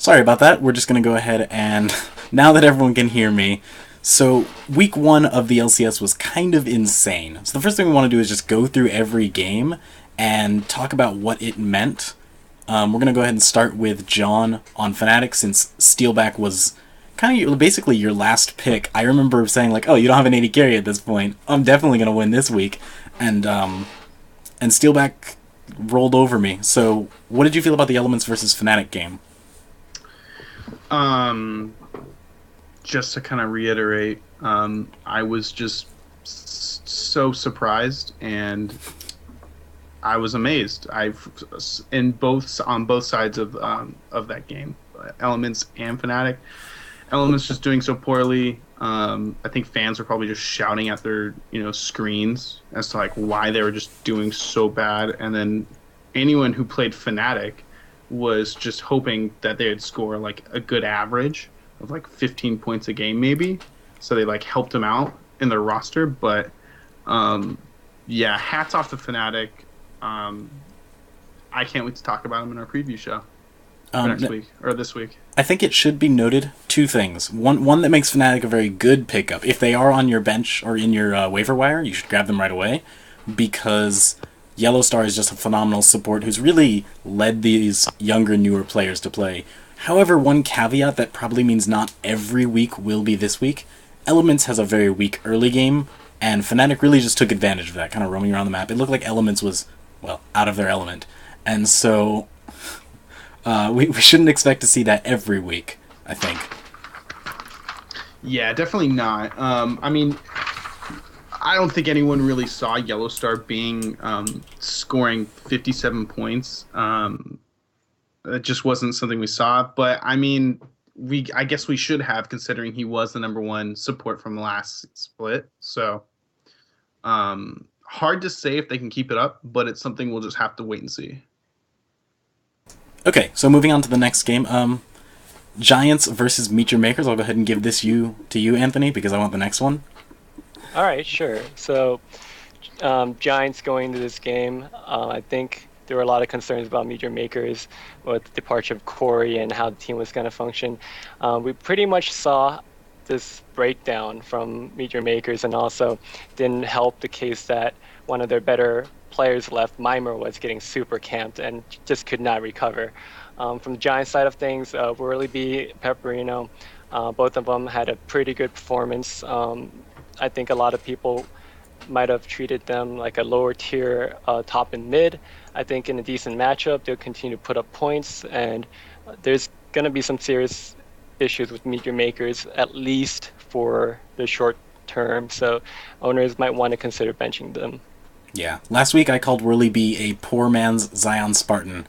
Sorry about that. We're just going to go ahead and, now that everyone can hear me, so week one of the LCS was kind of insane. So the first thing we want to do is just go through every game and talk about what it meant. We're going to go ahead and start with John on Fnatic, since Steelback was kind of basically your last pick. I remember saying, like, oh, you don't have an AD carry at this point. I'm definitely going to win this week. And Steelback rolled over me. So what did you feel about the Elements versus Fnatic game? Um, just to kind of reiterate, I was just so surprised and I was amazed. I've in both on both sides of that game, Elements and Fnatic. Elements just doing so poorly. I think fans were probably just shouting at their screens as to like why they were just doing so bad, and then anyone who played Fnatic was just hoping that they would score like a good average of like 15 points a game maybe, so they like helped them out in their roster. But yeah, hats off to Fnatic. I can't wait to talk about them in our preview show for next week or this week. I think it should be noted two things. One that makes Fnatic a very good pickup. If they are on your bench or in your waiver wire, you should grab them right away, because Yellowstar is just a phenomenal support who's really led these younger, newer players to play. However, one caveat that probably means not every week will be this week. Elements has a very weak early game, and Fnatic really just took advantage of that, kind of roaming around the map. It looked like Elements was, well, out of their element. And so we shouldn't expect to see that every week, I think. Yeah, definitely not. I mean, I don't think anyone really saw Yellowstar being scoring 57 points. It just wasn't something we saw. But I mean, I guess we should have, considering he was the number one support from the last split. So hard to say if they can keep it up, but it's something we'll just have to wait and see. Okay, so moving on to the next game. Giants versus Meet Your Makers. I'll go ahead and give this to you, Anthony, because I want the next one. All right, sure. So, Giants going into this game, I think there were a lot of concerns about Meet Your Makers with the departure of Corey and how the team was going to function. We pretty much saw this breakdown from Meet Your Makers, and also didn't help the case that one of their better players left, Mimer, was getting super camped and just could not recover. From the Giants side of things, Whirlybee, Pepperino, both of them had a pretty good performance. I think a lot of people might have treated them like a lower tier top and mid. I think in a decent matchup, they'll continue to put up points, and there's going to be some serious issues with Meet Your Makers, at least for the short term. So owners might want to consider benching them. Yeah. Last week I called Whirlybee a poor man's Zion Spartan.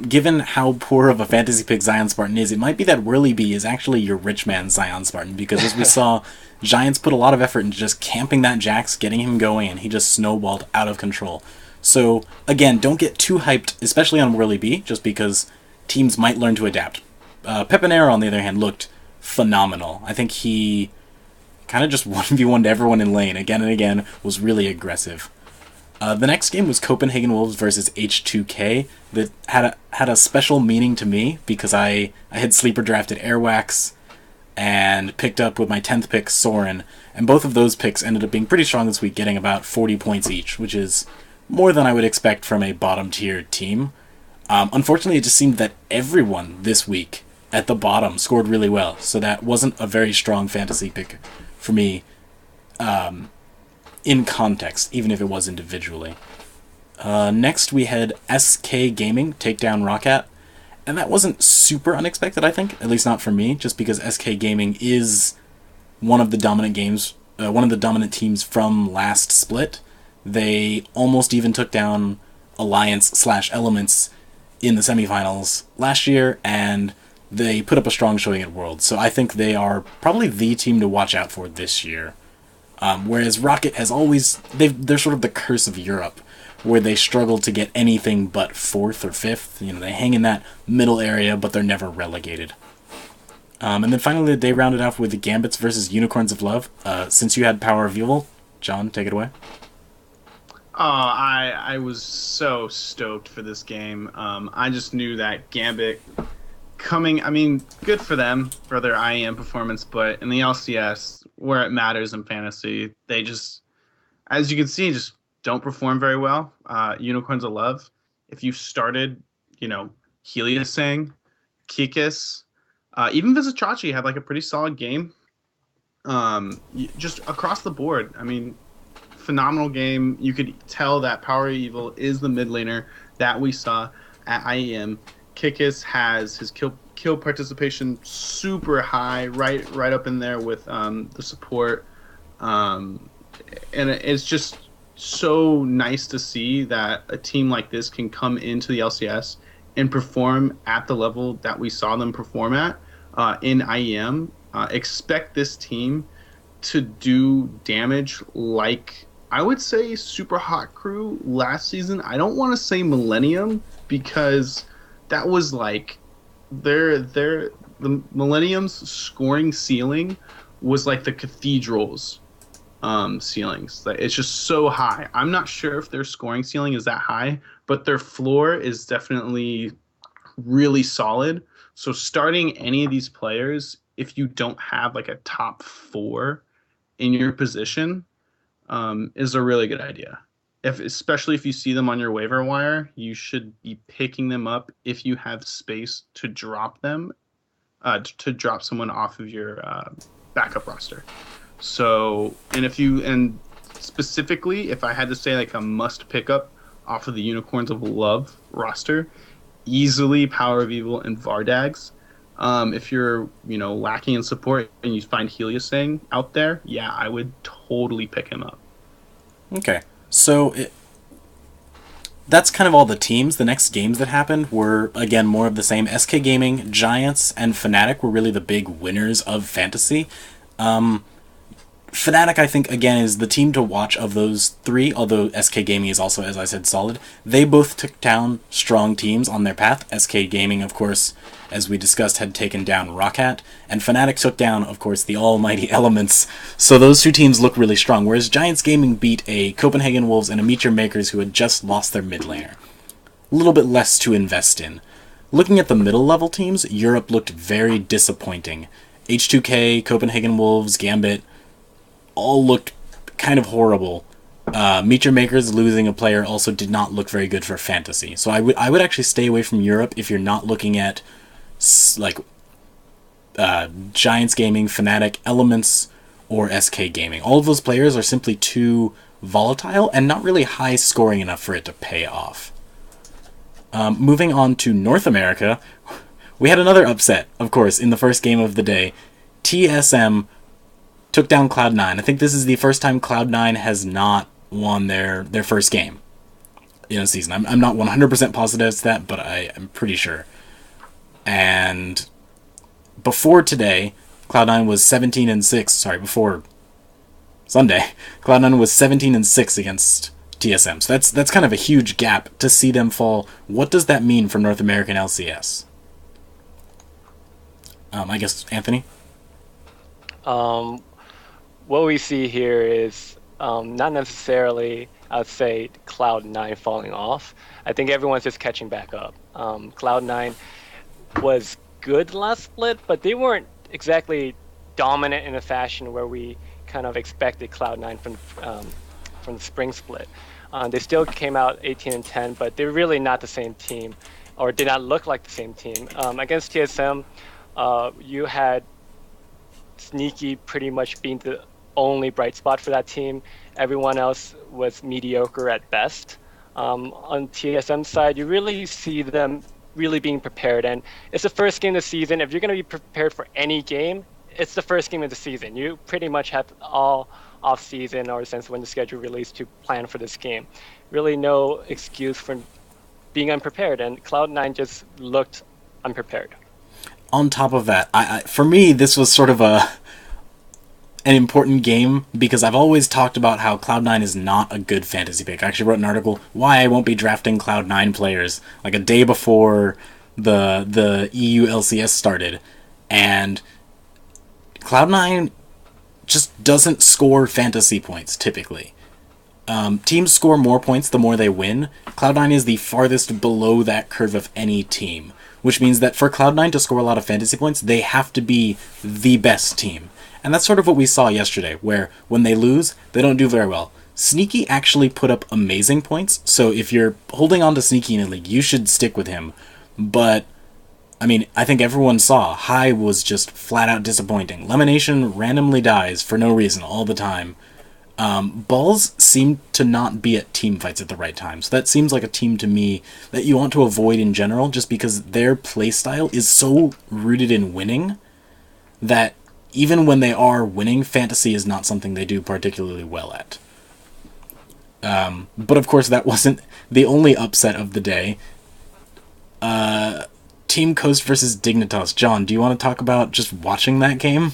Given how poor of a fantasy pick Zion Spartan is, it might be that Whirlybee is actually your rich man's Zion Spartan, because as we saw, Giants put a lot of effort into just camping that Jax, getting him going, and he just snowballed out of control. So, again, don't get too hyped, especially on Whirlybee, just because teams might learn to adapt. Pepinero, on the other hand, looked phenomenal. I think he kind of just 1v1'd everyone in lane again and again, was really aggressive. The next game was Copenhagen Wolves versus H2K. That had a special meaning to me because I had sleeper drafted Airwax and picked up with my 10th pick Soren, and both of those picks ended up being pretty strong this week, getting about 40 points each, which is more than I would expect from a bottom tier team. Unfortunately, it just seemed that everyone this week at the bottom scored really well, so that wasn't a very strong fantasy pick for me. In context, even if it was individually. Next, we had SK Gaming take down Roccat, and that wasn't super unexpected, I think, at least not for me, just because SK Gaming is one of the dominant teams from last split. They almost even took down Alliance/Elements in the semifinals last year, and they put up a strong showing at Worlds, so I think they are probably the team to watch out for this year. Whereas Rocket has always, they're sort of the curse of Europe, where they struggle to get anything but 4th or 5th. They hang in that middle area, but they're never relegated. And then finally, they rounded off with the Gambits versus Unicorns of Love. Since you had Power of Evil, John, take it away. I was so stoked for this game. I just knew that Gambit I mean, good for them for their IEM performance, but in the LCS, where it matters in fantasy, they just, as you can see, just don't perform very well. Unicorns of Love. If you started, Heliosang, Kikis, even Vizicsacsi had like a pretty solid game. Just across the board. I mean, phenomenal game. You could tell that Power Evil is the mid laner that we saw at IEM. Kikis has his kill participation super high, right up in there with the support, and it's just so nice to see that a team like this can come into the LCS and perform at the level that we saw them perform at in IEM. Expect this team to do damage like, I would say, Super Hot Crew last season. I don't want to say Millennium because that was like the Millennium's scoring ceiling was like the Cathedral's ceilings. Like, it's just so high. I'm not sure if their scoring ceiling is that high, but their floor is definitely really solid. So starting any of these players, if you don't have like a top 4 in your position, is a really good idea. Especially if you see them on your waiver wire, you should be picking them up if you have space to drop them, to drop someone off of your backup roster. So, and specifically, if I had to say like a must pick up off of the Unicorns of Love roster, easily Power of Evil and Vardags. If you're, lacking in support and you find Heliosang out there, yeah, I would totally pick him up. Okay. So that's kind of all the teams. The next games that happened were, again, more of the same. SK Gaming, Giants, and Fnatic were really the big winners of Fantasy. Fnatic, I think, again, is the team to watch of those 3, although SK Gaming is also, as I said, solid. They both took down strong teams on their path. SK Gaming, of course, as we discussed, had taken down Roccat, and Fnatic took down, of course, the almighty Elements. So those 2 teams look really strong, whereas Giants Gaming beat a Copenhagen Wolves and a Meteor Makers who had just lost their mid laner. A little bit less to invest in. Looking at the middle-level teams, Europe looked very disappointing. H2K, Copenhagen Wolves, Gambit, all looked kind of horrible. Meteor Makers losing a player also did not look very good for Fantasy. So I would actually stay away from Europe if you're not looking at Giants Gaming, Fnatic, Elements, or SK Gaming. All of those players are simply too volatile and not really high scoring enough for it to pay off. Moving on to North America, we had another upset, of course, in the first game of the day. TSM took down Cloud9. I think this is the first time Cloud9 has not won their first game in a season. I'm not 100% positive as to that, but I am pretty sure. And before today, Cloud9 was 17-6. Sorry, before Sunday, Cloud9 was 17-6 against TSM. So that's kind of a huge gap to see them fall. What does that mean for North American LCS? I guess Anthony. What we see here is not necessarily, I'd say, Cloud9 falling off. I think everyone's just catching back up. Cloud9 was good last split, but they weren't exactly dominant in a fashion where we kind of expected Cloud9 from the spring split. They still came out 18-10, but they're really not the same team, or did not look like the same team. Against TSM, you had Sneaky pretty much being the only bright spot for that team. Everyone else was mediocre at best. On TSM side, you really see them really being prepared, and it's the first game of the season. If you're going to be prepared for any game, it's the first game of the season. You pretty much have all off season or since when the schedule released to plan for this game. Really no excuse for being unprepared, and Cloud9 just looked unprepared. On top of that, I for me, this was sort of an important game because I've always talked about how Cloud9 is not a good fantasy pick. I actually wrote an article why I won't be drafting Cloud9 players like a day before the EU LCS started, and Cloud9 just doesn't score fantasy points typically. Teams score more points the more they win. Cloud9 is the farthest below that curve of any team, which means that for Cloud9 to score a lot of fantasy points, they have to be the best team. And that's sort of what we saw yesterday, where when they lose, they don't do very well. Sneaky actually put up amazing points, so if you're holding on to Sneaky in a league, you should stick with him. But, I mean, I think everyone saw, High was just flat out disappointing. Lemonation randomly dies for no reason all the time. Balls seem to not be at team fights at the right time, so that seems like a team to me that you want to avoid in general, just because their playstyle is so rooted in winning that even when they are winning, fantasy is not something they do particularly well at. But of course that wasn't the only upset of the day. Team Coast versus Dignitas. John, do you want to talk about just watching that game?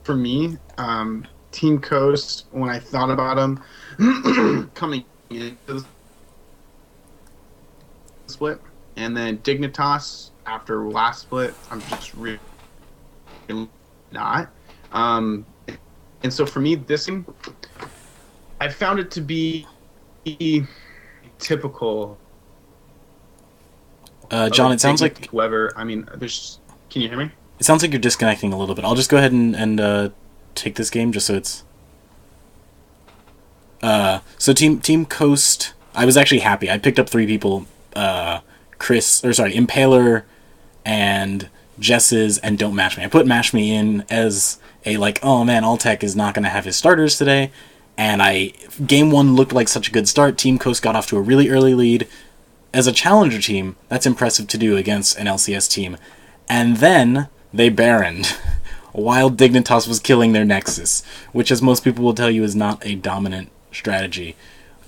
For me, Team Coast, when I thought about them coming into the split, and then Dignitas after last split, I'm just really not. And so for me, this game, I found it to be typical. John, it sounds like whoever. I mean, can you hear me? It sounds like you're disconnecting a little bit. I'll just go ahead and take this game just so it's... So Team Coast, I was actually happy. I picked up 3 people, Impaler and Jesses and Don't Mash Me. I put Mash Me in as a, oh man, Alltech is not going to have his starters today. And Game 1 looked like such a good start. Team Coast got off to a really early lead. As a challenger team, that's impressive to do against an LCS team. And then they barrened while Dignitas was killing their Nexus, which, as most people will tell you, is not a dominant strategy.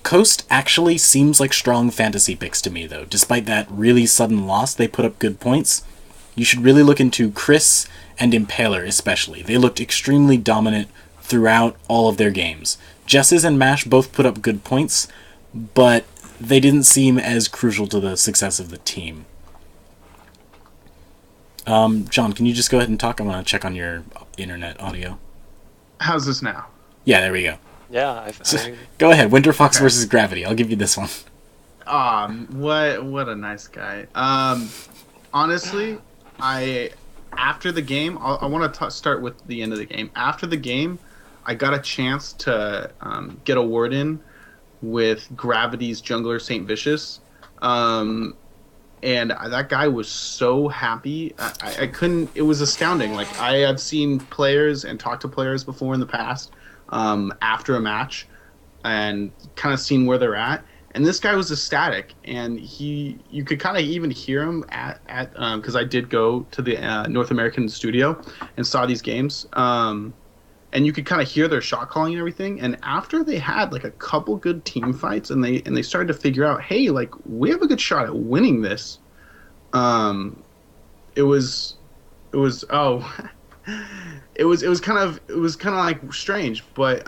Coast actually seems like strong fantasy picks to me, though. Despite that really sudden loss, they put up good points. You should really look into Chris and Impaler especially. They looked extremely dominant throughout all of their games. Jesses and Mash both put up good points, but they didn't seem as crucial to the success of the team. John, can you just go ahead and talk? I'm going to check on your internet audio. How's this now? Yeah, there we go. Yeah. Go ahead. Winter Fox versus Gravity. I'll give you this one. What a nice guy. Honestly, after the game, I want to start with the end of the game. After the game, I got a chance to get a word in with Gravity's jungler, Saint Vicious. And that guy was so happy. I couldn't. It was astounding. I have seen players and talked to players before in the past after a match, and kind of seen where they're at. And this guy was ecstatic, and you could kind of even hear him at because I did go to the North American studio and saw these games. And you could kind of hear their shot calling and everything. And after they had a couple good team fights, and they started to figure out, hey, we have a good shot at winning this. It was kind of strange, but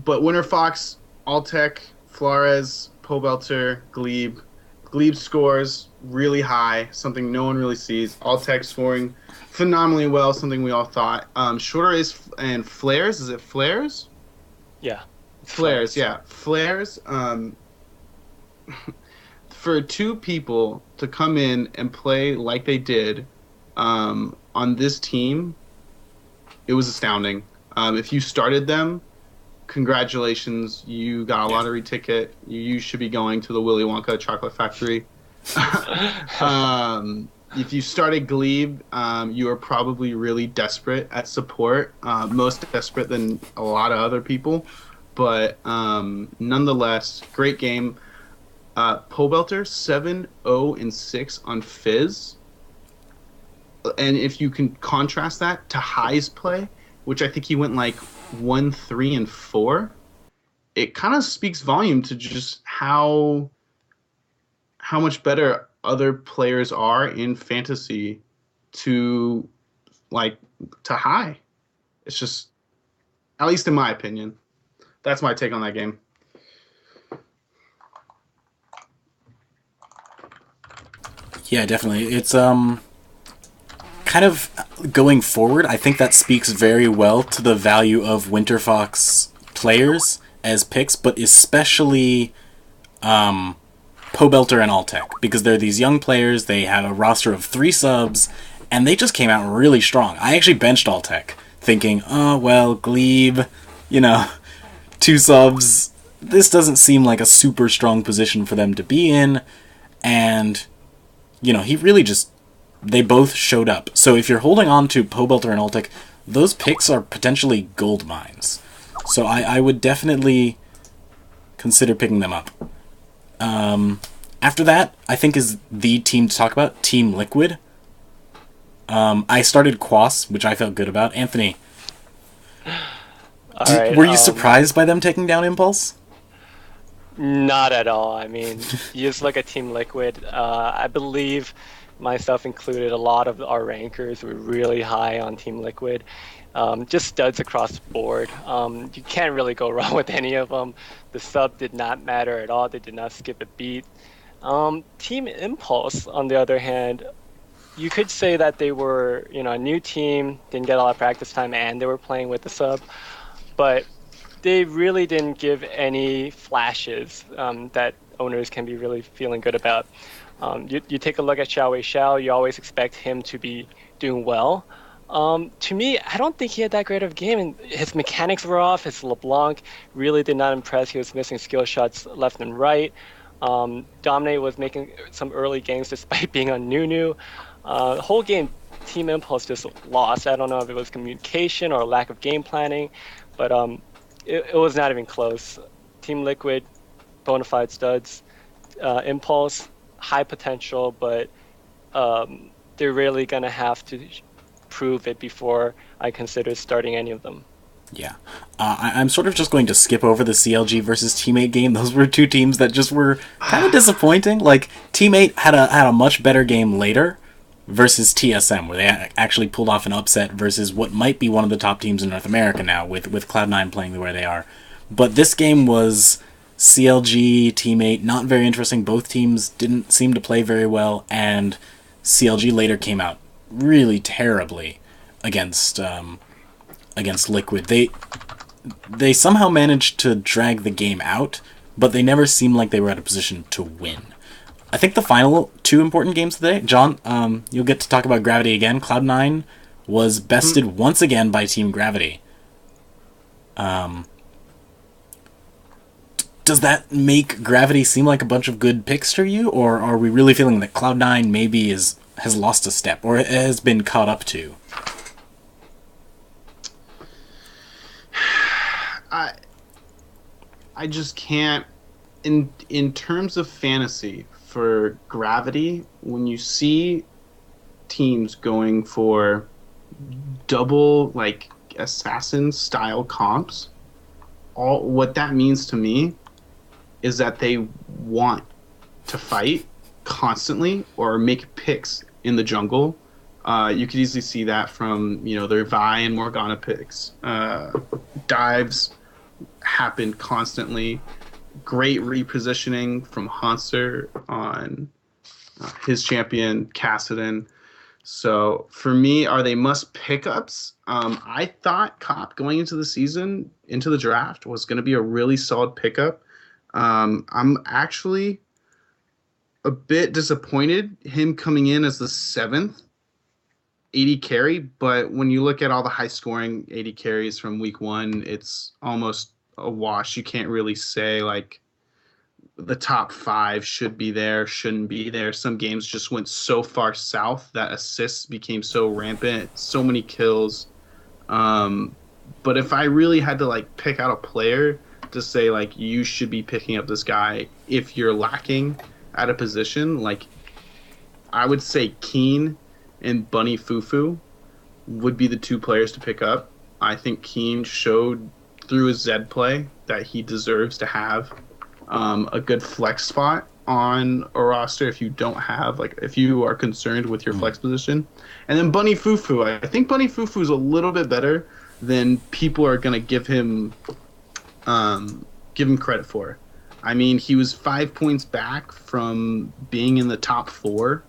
Winter Fox, Alltech, Flores, Pobelter, Glebe scores really high, something no one really sees. Alltech scoring phenomenally well, something we all thought. Shorter and Flares. Is it Flares? Yeah. Flares, yeah. Flares. For 2 people to come in and play like they did on this team, it was astounding. If you started them, congratulations. You got a lottery ticket. You should be going to the Willy Wonka Chocolate Factory. If you started Glebe, you are probably really desperate at support, most desperate than a lot of other people. But nonetheless, great game. Pobelter 7-0-6 on Fizz. And if you can contrast that to High's play, which I think he went 1-3-4, it kind of speaks volume to just how much better other players are in fantasy to High. It's just, at least in my opinion, that's my take on that game. Yeah, definitely. It's kind of going forward, I think that speaks very well to the value of Winter Fox players as picks, but especially Pobelter and Altec, because they're these young players. They have a roster of 3 subs, and they just came out really strong. I actually benched Altec, thinking, oh, well, Glebe, 2 subs. This doesn't seem like a super strong position for them to be in, and, he really just... They both showed up. So if you're holding on to Pobelter and Altec, those picks are potentially gold mines. So I would definitely consider picking them up. After that, I think is the team to talk about, Team Liquid. I started Quas, which I felt good about. Anthony, were you surprised by them taking down Impulse? Not at all. I mean, you just look at Team Liquid. I believe, myself included, a lot of our rankers were really high on Team Liquid. Just studs across the board. You can't really go wrong with any of them. The sub did not matter at all. They did not skip a beat. Team Impulse, on the other hand, you could say that they were, a new team, didn't get a lot of practice time, and they were playing with the sub. But they really didn't give any flashes that owners can be really feeling good about. You take a look at Xiao Wei Xiao, you always expect him to be doing well. To me, I don't think he had that great of a game, and his mechanics were off. His LeBlanc really did not impress. He was missing skill shots left and right. Domine was making some early games despite being on Nunu. The whole game, Team Impulse just lost. I don't know if it was communication or lack of game planning, but it was not even close. Team Liquid, bona fide studs. Impulse, high potential, but they're really going to have to prove it before I consider starting any of them. Yeah. I'm sort of just going to skip over the CLG versus Teammate game. Those were 2 teams that just were kind of disappointing. Like, Teammate had a much better game later versus TSM, where they actually pulled off an upset versus what might be one of the top teams in North America now, with Cloud9 playing the way they are. But this game was CLG, Teammate, not very interesting. Both teams didn't seem to play very well, and CLG later came out really terribly against Liquid. They somehow managed to drag the game out, but they never seemed like they were at a position to win. I think the final 2 important games today, John, you'll get to talk about Gravity again. Cloud9 was bested once again by Team Gravity. Does that make Gravity seem like a bunch of good picks to you, or are we really feeling that Cloud9 maybe has lost a step, or has been caught up to? I just can't. In terms of fantasy for Gravity, when you see teams going for double assassin style comps, what that means to me is that they want to fight constantly or make picks in the jungle. You could easily see that from their Vi and Morgana picks. Dives happen constantly. Great repositioning from Hanser on his champion Kassadin. So for me, are they must pickups? I thought Cop going into the season, into the draft, was going to be a really solid pickup. I'm actually a bit disappointed him coming in as the 7th AD carry, but when you look at all the high scoring AD carries from week 1, it's almost a wash. You can't really say the top 5 should be there, shouldn't be there. Some games just went so far south that assists became so rampant, so many kills. But if I really had to pick out a player to say you should be picking up this guy if you're lacking at a position, I would say Keen and Bunny Fufu would be the 2 players to pick up. I think Keen showed through his Zed play that he deserves to have a good flex spot on a roster if you don't have if you are concerned with your flex position. And then Bunny Fufu, I think Bunny Fufu is a little bit better than people are going to give him credit for. I mean, he was 5 points back from being in the top 4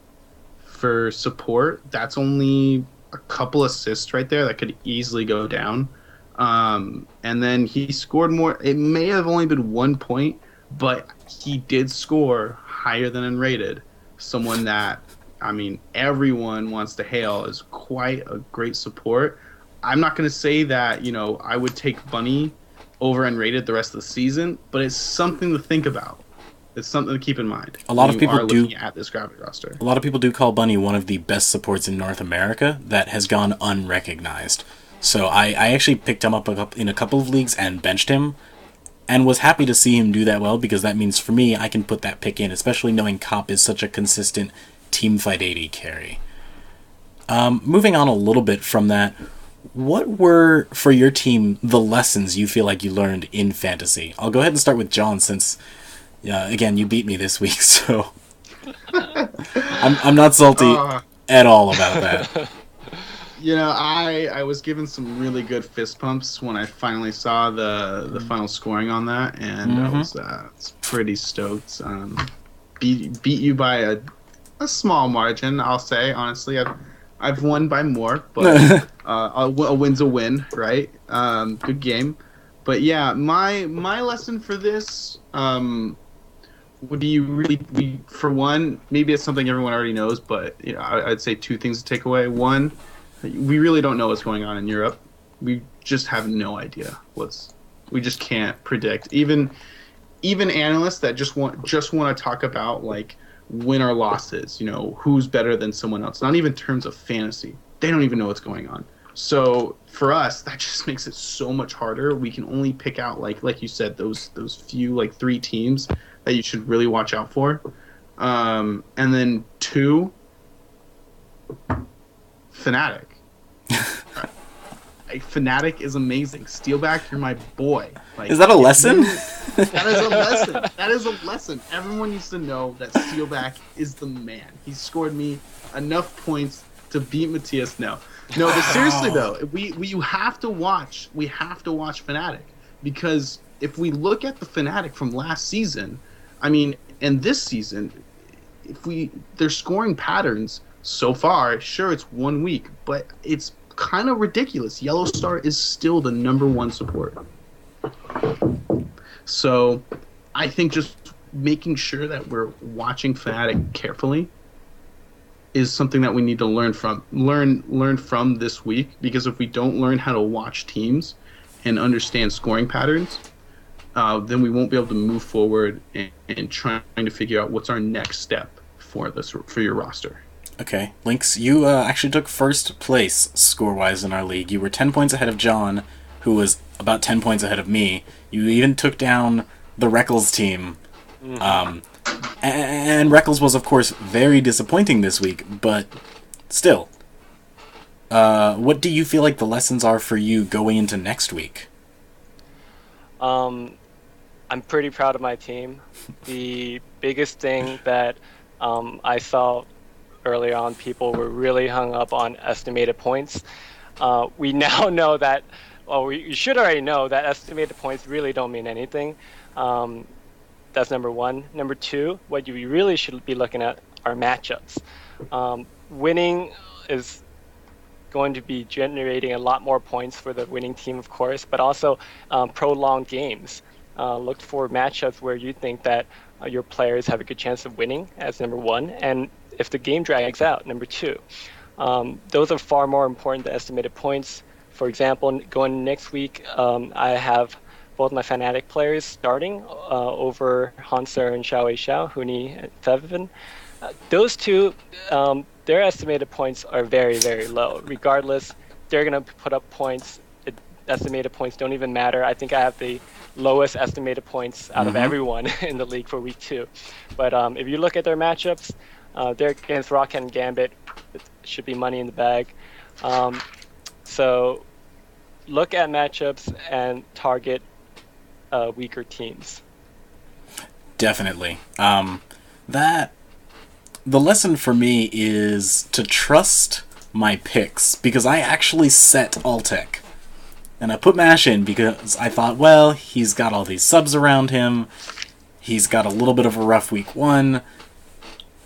for support. That's only a couple assists right there that could easily go down. And then he scored more. It may have only been 1 point, but he did score higher than unrated, someone that, I mean, everyone wants to hail as quite a great support. I'm not going to say that, I would take Bunny over unrated the rest of the season, but it's something to think about. It's something to keep in mind. A lot of people do looking at this Gravity roster. A lot of people do call Bunny one of the best supports in North America that has gone unrecognized. So I actually picked him up in a couple of leagues and benched him, and was happy to see him do that well, because that means for me I can put that pick in, especially knowing Cop is such a consistent teamfight AD carry. Moving on a little bit from that, what were, for your team, the lessons you feel like you learned in Fantasy? I'll go ahead and start with John, since, again, you beat me this week, so I'm not salty at all about that. I was given some really good fist pumps when I finally saw the final scoring on that, and I was pretty stoked. Beat you by a small margin, I'll say. Honestly, I've won by more, but a win's a win, right? Good game. But yeah, my lesson for this would be for one, maybe it's something everyone already knows, but I'd say two things to take away. One, we really don't know what's going on in Europe. We just have no idea we just can't predict. Even analysts that just want to talk about like win or losses, who's better than someone else, not even in terms of fantasy. They don't even know what's going on. So for us, that just makes it so much harder. We can only pick out like you said, those few, like 3 teams that you should really watch out for. And then 2, Fnatic. Fnatic is amazing. Steelback, you're my boy. Is that a lesson? That is a lesson. That is a lesson. Everyone needs to know that Steelback is the man. He scored me enough points to beat Matthias. No, but seriously though, we have to watch. We have to watch Fnatic, because if we look at the Fnatic from last season, I mean, and this season, their scoring patterns so far, sure, it's 1 week, but it's kind of ridiculous. Yellowstar is still the #1 support. So I think just making sure that we're watching Fnatic carefully is something that we need to learn from this week, because if we don't learn how to watch teams and understand scoring patterns, then we won't be able to move forward and trying to figure out what's our next step for your roster. Okay, Lynx, you actually took first place score-wise in our league. You were 10 points ahead of John, who was about 10 points ahead of me. You even took down the Reckles team. And Reckles was, of course, very disappointing this week, but still. What do you feel like the lessons are for you going into next week? I'm pretty proud of my team. The biggest thing that I saw early on, people were really hung up on estimated points. We now know that, we should already know that estimated points really don't mean anything. That's number 1. Number 2, what you really should be looking at are matchups. Winning is going to be generating a lot more points for the winning team, of course, but also prolonged games. Look for matchups where you think that your players have a good chance of winning as number 1, and if the game drags out, number 2. Those are far more important than estimated points. For example, going next week, I have both my Fnatic players starting over Hanser and Xiao Xiao, Huni and Fevin. Those two, their estimated points are very, very low. Regardless, they're going to put up points. Estimated points don't even matter. I think I have the lowest estimated points out of everyone in the league for week 2. But if you look at their matchups, they're against Rocket and Gambit. It should be money in the bag. So look at matchups and target weaker teams. Definitely. The lesson for me is to trust my picks, because I actually set Altec. And I put Mash in because I thought, well, he's got all these subs around him. He's got a little bit of a rough week 1.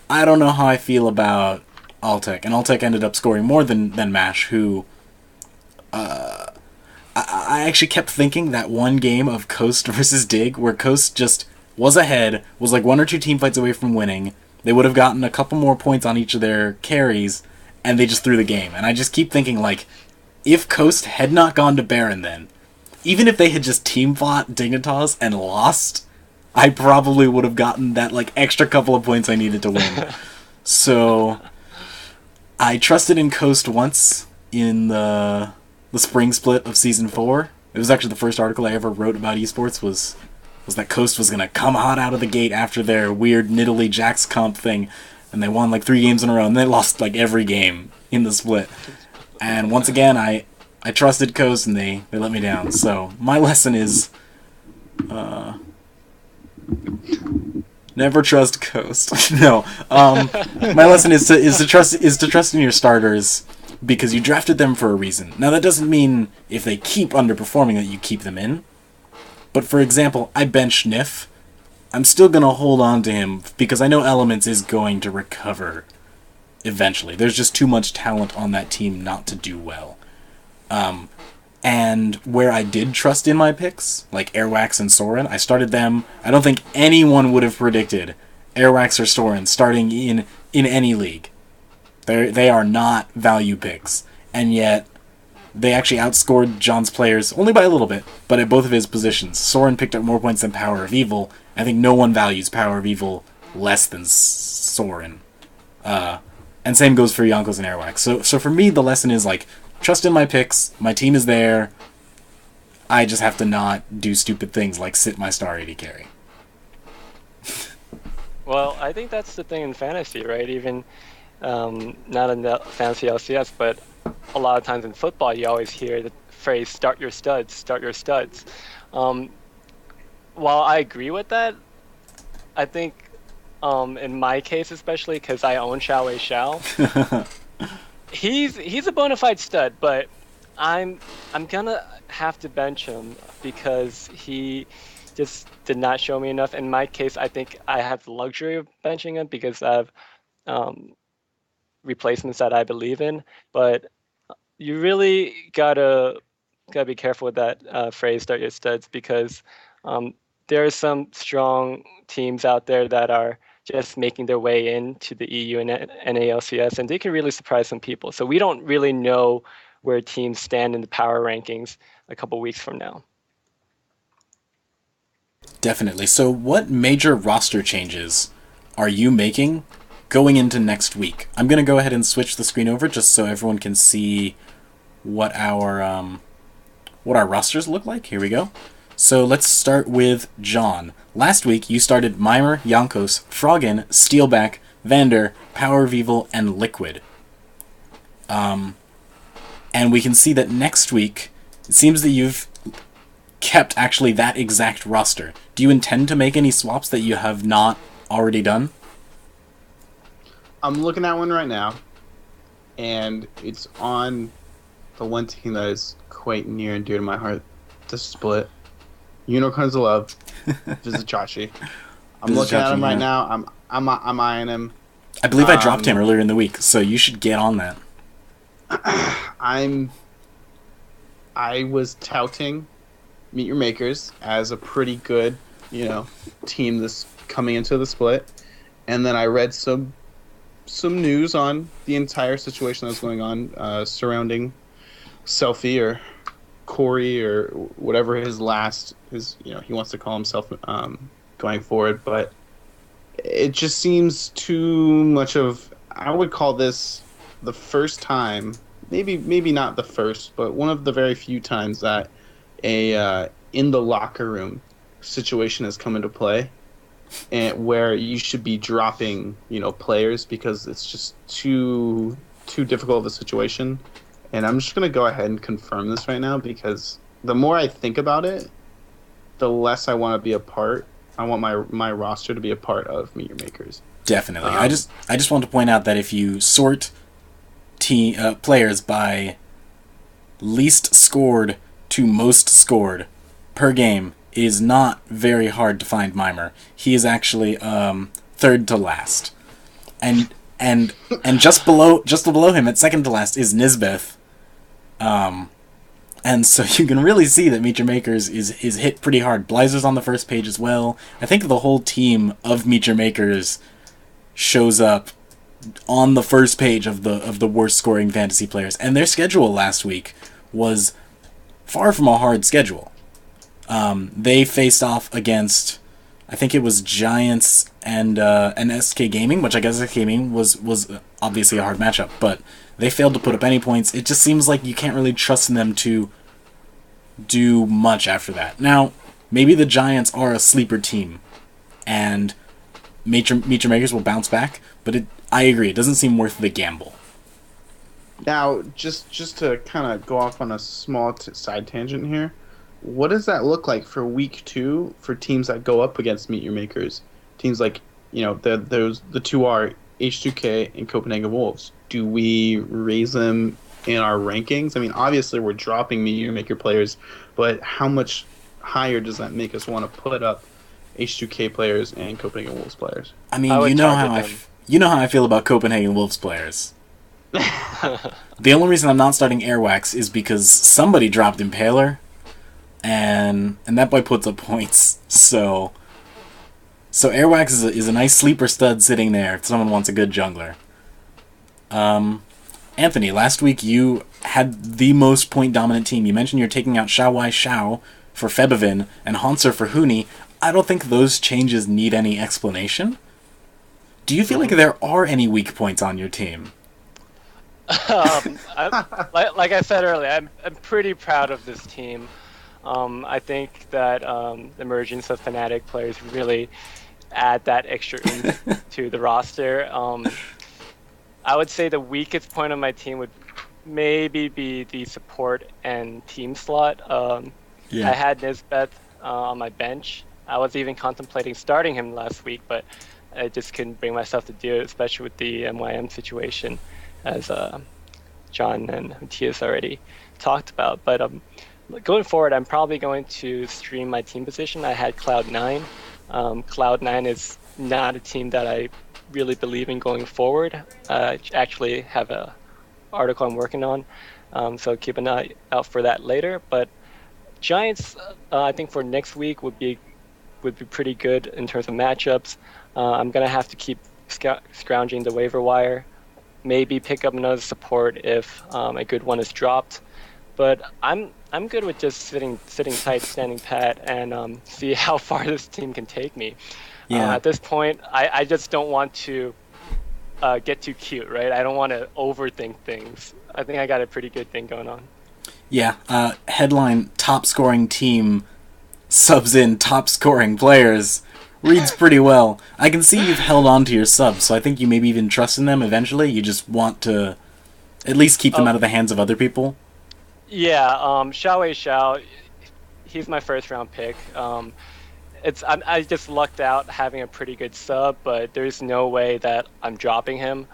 I don't know how I feel about Altec. And Altec ended up scoring more than Mash, who... I actually kept thinking that one game of Coast versus Dig, where Coast just was ahead, was like 1 or 2 team fights away from winning. They would have gotten a couple more points on each of their carries, and they just threw the game. And I just keep thinking, like, if Coast had not gone to Baron then, even if they had just team fought Dignitas and lost, I probably would have gotten that, like, extra couple of points I needed to win. So I trusted in Coast once in the spring split of Season 4. It was actually the first article I ever wrote about esports was that Coast was going to come hot out of the gate after their weird Nidalee Jax comp thing, and they won like 3 games in a row, and they lost like every game in the split. And once again, I trusted Coast, and they let me down. So my lesson is never trust Coast. No. My lesson is to trust in your starters, because you drafted them for a reason. Now that doesn't mean if they keep underperforming that you keep them in. But for example, I bench Nif. I'm still gonna hold on to him because I know Elements is going to recover eventually. There's just too much talent on that team not to do well. And where I did trust in my picks, like Airwax and Soren, I started them. I don't think anyone would have predicted Airwax or Soren starting in any league. They are not value picks, and yet they actually outscored John's players only by a little bit, but at both of his positions. Soren picked up more points than Power of Evil. I think no one values Power of Evil less than Soren. And same goes for Yonkos and Airwax. So for me, the lesson is, like, trust in my picks. My team is there. I just have to not do stupid things like sit my star AD carry. Well, I think that's the thing in fantasy, right? Even not in the fantasy LCS, but a lot of times in football, you always hear the phrase "start your studs, start your studs." While I agree with that, I think in my case especially, because I own Xiao Wei Xiao, he's a bona fide stud, but I'm gonna have to bench him because he just did not show me enough. In my case, I think I have the luxury of benching him because I have replacements that I believe in, but you really gotta be careful with that phrase "start your studs" because there are some strong teams out there that are just making their way into the EU and NALCS, and they can really surprise some people. So we don't really know where teams stand in the power rankings a couple weeks from now. Definitely. So what major roster changes are you making going into next week? I'm going to go ahead and switch the screen over just so everyone can see what our rosters look like. Here we go. So let's start with John. Last week you started Mimer, Yonkos, Froggen, Steelback, Vander, Power of Evil, and Liquid. And we can see that next week it seems that you've kept actually that exact roster. Do you intend to make any swaps that you have not already done? I'm looking at one right now, and it's on the one team that is quite near and dear to my heart, the split. Unicorns of Love, Vizicachi. I'm looking at him right now. I'm eyeing him. I believe I dropped him earlier in the week, so you should get on that. I was touting Meet Your Makers as a pretty good, team this coming into the split, and then I read some news on the entire situation that's going on surrounding Selfie or Corey or whatever he wants to call himself going forward, but it just seems too much of, I would call this the first time, maybe not the first, but one of the very few times that a in the locker room situation has come into play, and where you should be dropping players because it's just too difficult of a situation. And I'm just going to go ahead and confirm this right now because the more I think about it, the less I want to be a part. I want my roster to be a part of Meet Your Makers. Definitely. I just want to point out that if you sort players by least scored to most scored per game, it is not very hard to find Mimer. He is actually third to last. And just below him at second to last is Nisbeth, And so you can really see that Meet Your Makers is hit pretty hard. Blizer's on the first page as well. I think the whole team of Meet Your Makers shows up on the first page of the worst scoring fantasy players. And their schedule last week was far from a hard schedule. They faced off against, I think it was Giants and SK Gaming, which I guess SK Gaming was obviously a hard matchup, but they failed to put up any points. It just seems like you can't really trust them to do much after that. Now, maybe the Giants are a sleeper team, and Meet Your Makers will bounce back, but I agree, it doesn't seem worth the gamble. Now, just to kind of go off on a small side tangent here, what does that look like for week 2 for teams that go up against Meet Your Makers? Teams like, the two are H2K and Copenhagen Wolves. Do we raise them in our rankings? I mean, obviously we're dropping Meet Your Maker players, but how much higher does that make us want to put up H2K players and Copenhagen Wolves players? I mean, you know how I feel about Copenhagen Wolves players. The only reason I'm not starting Airwax is because somebody dropped Impaler, and that boy puts up points. So Airwax is a nice sleeper stud sitting there if someone wants a good jungler. Anthony, last week you had the most point dominant team. You mentioned you're taking out Xiaowai Xiao for Febivin and Hanser for Huni. I don't think those changes need any explanation. Do you feel like there are any weak points on your team? Like I said earlier, I'm pretty proud of this team. I think that the emergence of Fnatic players really add that extra oomph to the roster. I would say the weakest point on my team would maybe be the support and team slot. I had Nisbeth on my bench. I was even contemplating starting him last week, but I just couldn't bring myself to do it, especially with the MYM situation, as John and Matthias already talked about. But going forward, I'm probably going to stream my team position. I had Cloud9. Cloud9 is not a team that I really believe in going forward. I actually have a article I'm working on, so keep an eye out for that later. But Giants, I think for next week would be pretty good in terms of matchups. I'm gonna have to keep scrounging the waiver wire, maybe pick up another support if a good one is dropped. But I'm good with just sitting tight, standing pat, and see how far this team can take me. Yeah. At this point, I just don't want to get too cute, right? I don't want to overthink things. I think I got a pretty good thing going on. Yeah. Headline: top scoring team subs in top scoring players. Reads pretty well. I can see you've held on to your subs, so I think you maybe even trust in them eventually. You just want to at least keep them out of the hands of other people. Yeah, Xiaowei Xiao, he's my first round pick. I just lucked out having a pretty good sub, but there's no way that I'm dropping him.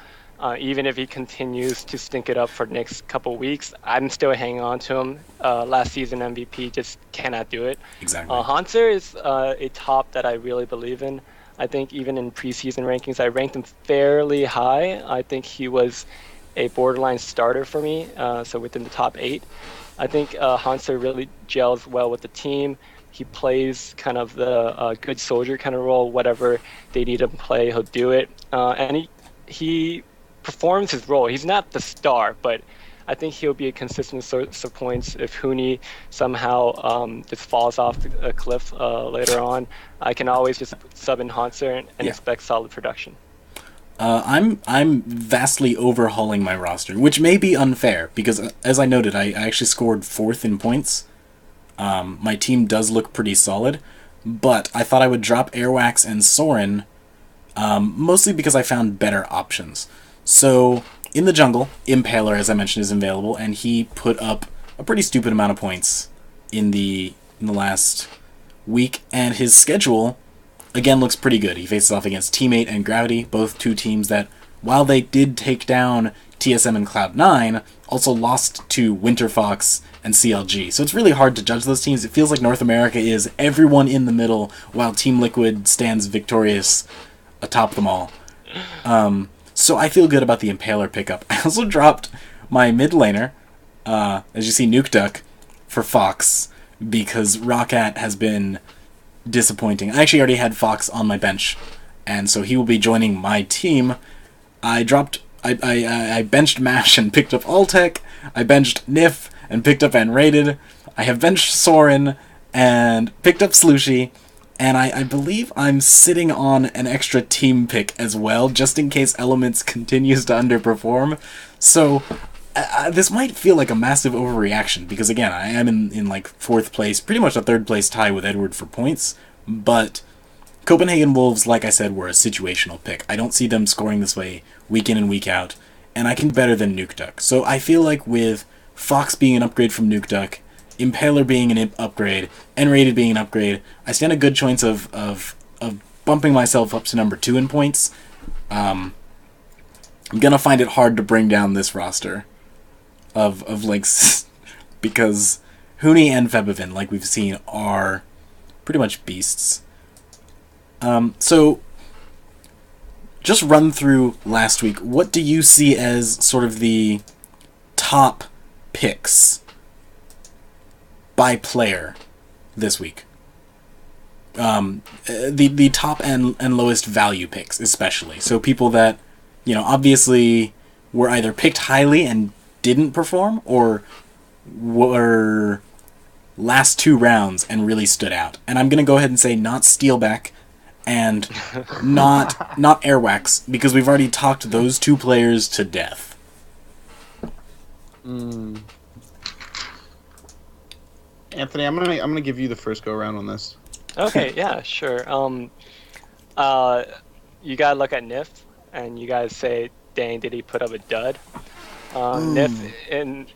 Even if he continues to stink it up for the next couple weeks, I'm still hanging on to him. Last season MVP just cannot do it. Exactly. Hanser is a top that I really believe in. I think even in preseason rankings, I ranked him fairly high. I think he was a borderline starter for me, so within the top 8. I think Hanser really gels well with the team. He plays kind of the good soldier kind of role. Whatever they need him to play, he'll do it. And he performs his role. He's not the star, but I think he'll be a consistent source of points if Huni somehow just falls off a cliff later on. I can always just sub in Hanser and expect solid production. I'm vastly overhauling my roster, which may be unfair because, as I noted, I actually scored 4th in points. My team does look pretty solid, but I thought I would drop Airwax and Soren, mostly because I found better options. So, in the jungle, Impaler, as I mentioned, is available, and he put up a pretty stupid amount of points in the last week, and his schedule, again, looks pretty good. He faces off against Teammate and Gravity, both two teams that, while they did take down TSM and Cloud9, also lost to Winter Fox and CLG. So it's really hard to judge those teams. It feels like North America is everyone in the middle, while Team Liquid stands victorious atop them all. So I feel good about the Impaler pickup. I also dropped my mid laner, as you see, Nuke Duck, for Fox because Roccat has been disappointing. I actually already had Fox on my bench, and so he will be joining my team. I benched Mash and picked up Altec. I benched Nif and picked up Unrated. I have benched Soren and picked up Slushy. And I believe I'm sitting on an extra team pick as well, just in case Elements continues to underperform. So this might feel like a massive overreaction, because again, I am in like 4th place, pretty much a 3rd place tie with Edward for points, but Copenhagen Wolves, like I said, were a situational pick. I don't see them scoring this way week in and week out, and I can do better than Nuke Duck. So I feel like with Fox being an upgrade from Nuke Duck, Impaler being an upgrade, N-Rated being an upgrade, I stand a good chance of bumping myself up to number 2 in points. I'm gonna find it hard to bring down this roster of Lynx because Huni and Febivin, like we've seen, are pretty much beasts. So just run through last week. What do you see as sort of the top picks by player this week? The top and lowest value picks, especially. So people that, obviously were either picked highly and didn't perform, or were last 2 rounds and really stood out. And I'm going to go ahead and say not Steelback and not Airwax, because we've already talked those 2 players to death. Anthony, I'm gonna give you the first go around on this. Okay, yeah, sure. You gotta look at Nif, and you guys say, "Dang, did he put up a dud?" Nif, and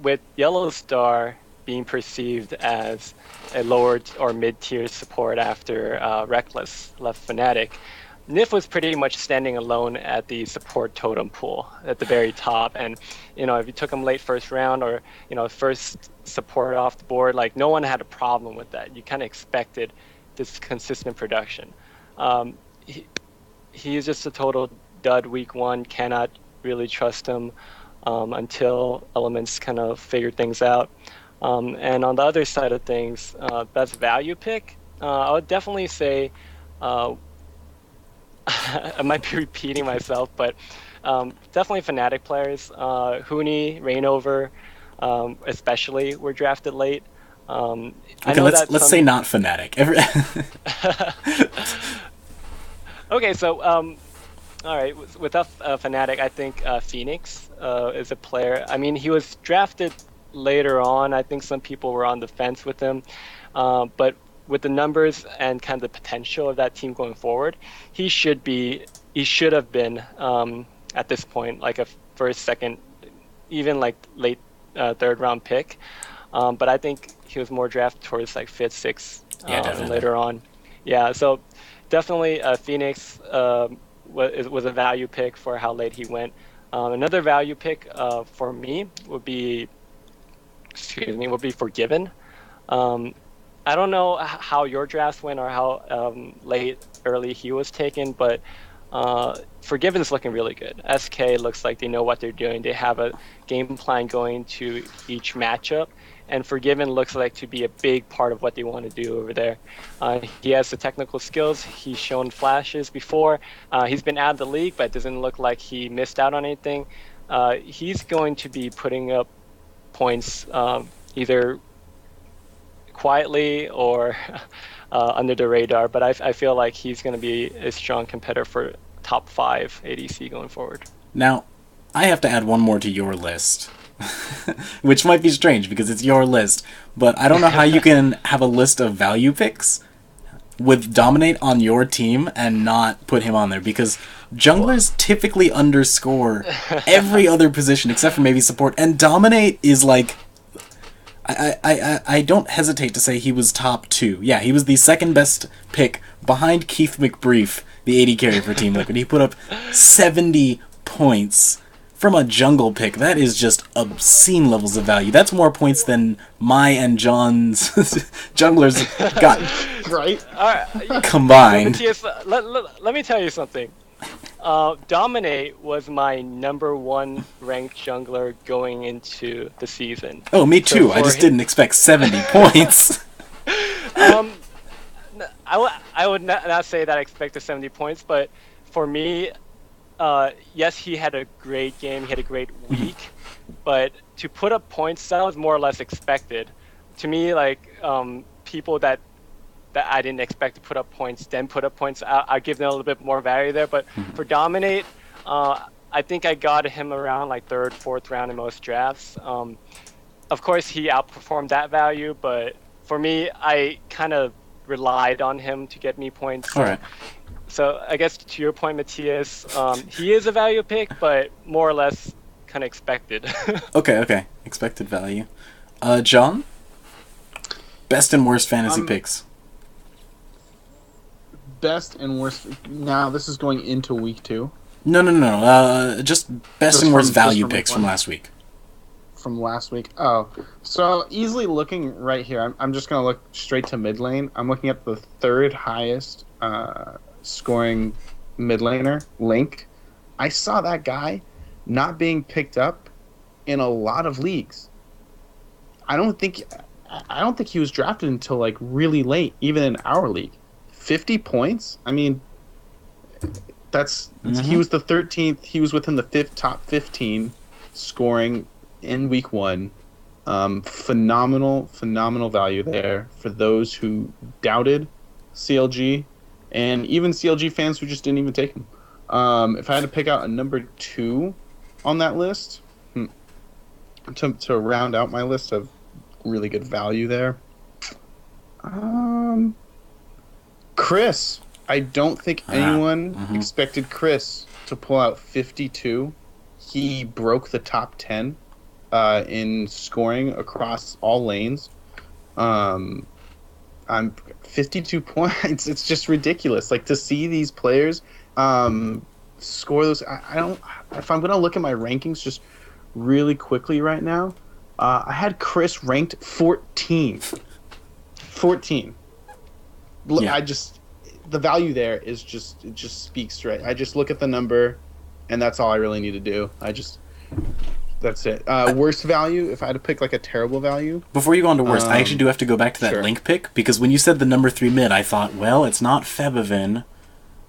with Yellow Star being perceived as a lower or mid-tier support after Reckless left Fnatic, Nif was pretty much standing alone at the support totem pool at the very top. And, if you took him late first round or, first support off the board, like no one had a problem with that. You kind of expected this consistent production. He is just a total dud week 1. Cannot really trust him until Elements kind of figure things out. And on the other side of things, best value pick, I would definitely say, I might be repeating myself, but definitely Fnatic players. Huni, Reignover, especially, were drafted late. Okay, let's say not Fnatic. Okay, so all right, without Fnatic, I think Phoenix is a player. I mean, he was drafted later on. I think some people were on the fence with him, but with the numbers and kind of the potential of that team going forward, he should have been at this point like a first, second, even like late 3rd round pick. But I think he was more drafted towards like 5th, 6th later on. Yeah, so definitely Phoenix was a value pick for how late he went. Another value pick for me would be Forgiven. I don't know how your draft went or how early he was taken, but Forgiven is looking really good. SK looks like they know what they're doing. They have a game plan going to each matchup, and Forgiven looks like to be a big part of what they want to do over there. He has the technical skills. He's shown flashes before. He's been out of the league, but it doesn't look like he missed out on anything. He's going to be putting up points either quietly or under the radar, but I feel like he's going to be a strong competitor for top 5 ADC going forward. Now, I have to add one more to your list, which might be strange because it's your list, but I don't know how you can have a list of value picks with Dominate on your team and not put him on there, because junglers typically underscore every other position except for maybe support, and Dominate is like, I don't hesitate to say he was top 2. Yeah, he was the 2nd best pick behind Keith McBrief, the AD carry for Team Liquid. He put up 70 points from a jungle pick. That is just obscene levels of value. That's more points than my and John's junglers got right? combined. Let me tell you something. Dominate was my number one ranked jungler going into the season. Oh, me too. I for just hi- didn't expect 70 points. Um, I would not say that I expected 70 points, but for me, yes, he had a great game. He had a great week, but to put up points, that was more or less expected. To me, like people that I didn't expect to put up points, then put up points, I'll give them a little bit more value there. But for Dominate, I think I got him around like third, fourth round in most drafts. Of course, he outperformed that value, but for me, I kind of relied on him to get me points. All right. So I guess to your point, Matthias, he is a value pick, but more or less kind of expected. Okay. Expected value. John? Best and worst fantasy picks. Best and worst. Now this is going into week 2. No. Just best and worst value picks from week 1? last week. From last week. Oh, so easily looking right here. I'm just gonna look straight to mid lane. I'm looking at the third highest scoring mid laner, Link. I saw that guy not being picked up in a lot of leagues. I don't think he was drafted until like really late, even in our league. 50 points. I mean, he was the 13th. He was within the top 15 scoring in week 1. Phenomenal value there for those who doubted CLG, and even CLG fans who just didn't even take him. If I had to pick out a number 2 on that list, to round out my list of really good value there, Chris. I don't think anyone expected Chris to pull out 52. He broke the top 10 in scoring across all lanes. I'm 52 points. It's just ridiculous. Like, to see these players score those. I don't. If I'm gonna look at my rankings just really quickly right now, I had Chris ranked 14. 14. Yeah. The value there is just, it just speaks right. I just look at the number, and that's all I really need to do. That's it. Worst value, if I had to pick like a terrible value. Before you go on to worst, I actually do have to go back to that sure. Link pick, because when you said the number 3 mid, I thought, well, it's not Febivin,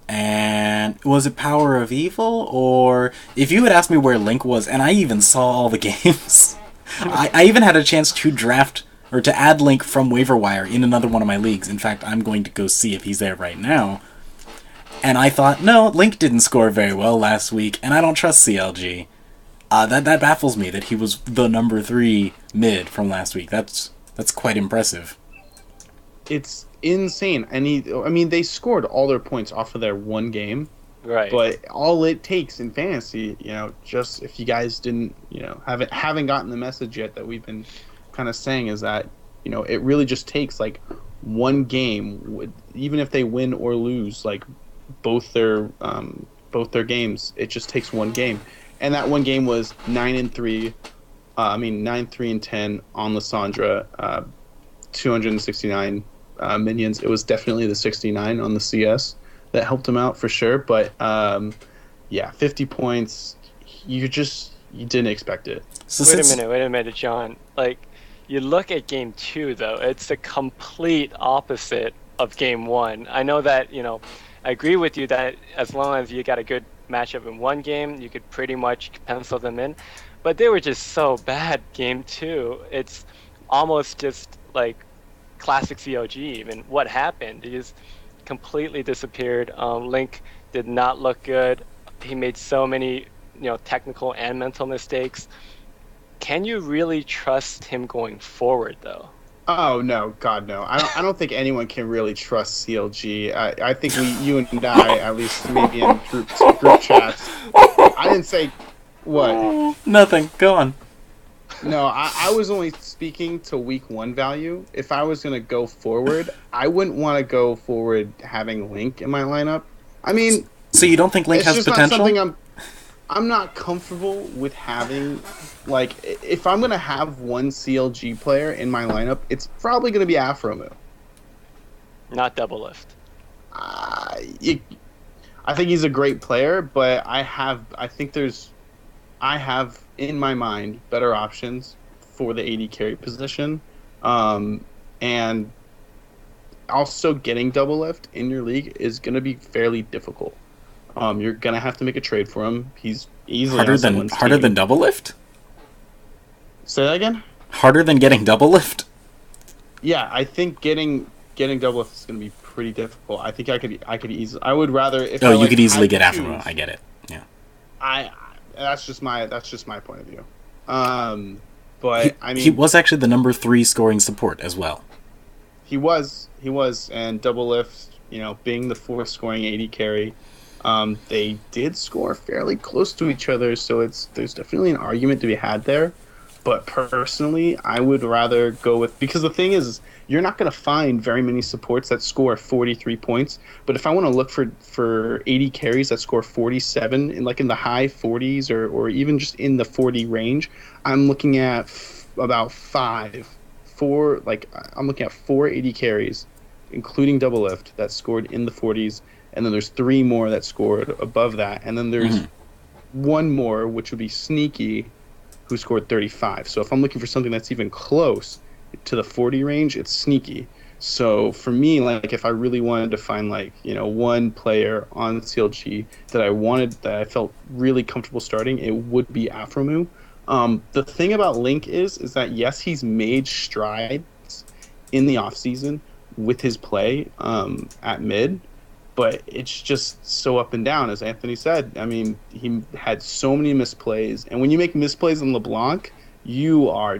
and was it Power of Evil? Or if you had asked me where Link was, and I even saw all the games, I even had a chance to draft or to add Link from waiver wire in another one of my leagues. In fact, I'm going to go see if he's there right now. And I thought, no, Link didn't score very well last week, and I don't trust CLG. That baffles me that he was the number 3 mid from last week. That's quite impressive. It's insane. And they scored all their points off of their one game. Right. But all it takes in fantasy, just if you guys didn't, haven't gotten the message yet that we've been kind of saying, is that, it really just takes like one game, even if they win or lose, like both their games, it just takes one game. And that one game was 9-3. 9-3-10 on Lissandra, 269 minions. It was definitely the 69 on the CS that helped him out for sure. But 50 points. You didn't expect it. So wait a minute, John. Like, you look at game 2 though, it's the complete opposite of game 1. I know that, I agree with you that as long as you got a good matchup in one game, you could pretty much pencil them in. But they were just so bad game 2. It's almost just like classic COG even. What happened? He just completely disappeared. Link did not look good. He made so many, technical and mental mistakes. Can you really trust him going forward, though? Oh no, God no! I don't think anyone can really trust CLG. I think you and I, at least maybe in group chats. I didn't say what. Nothing. Go on. No, I was only speaking to week 1 value. If I was gonna go forward, I wouldn't want to go forward having Link in my lineup. I mean, so you don't think Link has potential? Not something I'm not comfortable with having. Like, if I'm going to have one CLG player in my lineup, it's probably going to be Aphromoo. Not Double Lift. I I think he's a great player, but I have in my mind better options for the AD carry position, and also getting double lift in your league is going to be fairly difficult. You're going to have to make a trade for him. He's easily Harder on than someone's harder team. than double lift? Say that again? Harder than getting double lift? Yeah, I think getting double lift is going to be pretty difficult. I think I could easily. I would rather if Oh, I, you like, could easily had get to Afro. choose, I get it. Yeah. I that's just my point of view. But I mean, He was actually the number 3 scoring support as well. he was, and double lift, being the 4th scoring AD carry, they did score fairly close to each other, so there's definitely an argument to be had there. But personally, I would rather go with, because the thing is, you're not going to find very many supports that score 43 points. But if I want to look for 80 carries that score 47 in the high 40s or even just in the 40 range, I'm looking at about I'm looking at 4 80 carries, including double lift, that scored in the 40s, and then there's 3 more that scored above that, and then there's one more, which would be Sneaky, who scored 35. So if I'm looking for something that's even close to the 40 range, it's Sneaky. So for me, if I really wanted to find one player on CLG that I felt really comfortable starting, it would be Afromu. The thing about Link is that yes, he's made strides in the offseason with his play at mid, but it's just so up and down, as Anthony said. I mean, he had so many misplays, and when you make misplays on LeBlanc, you're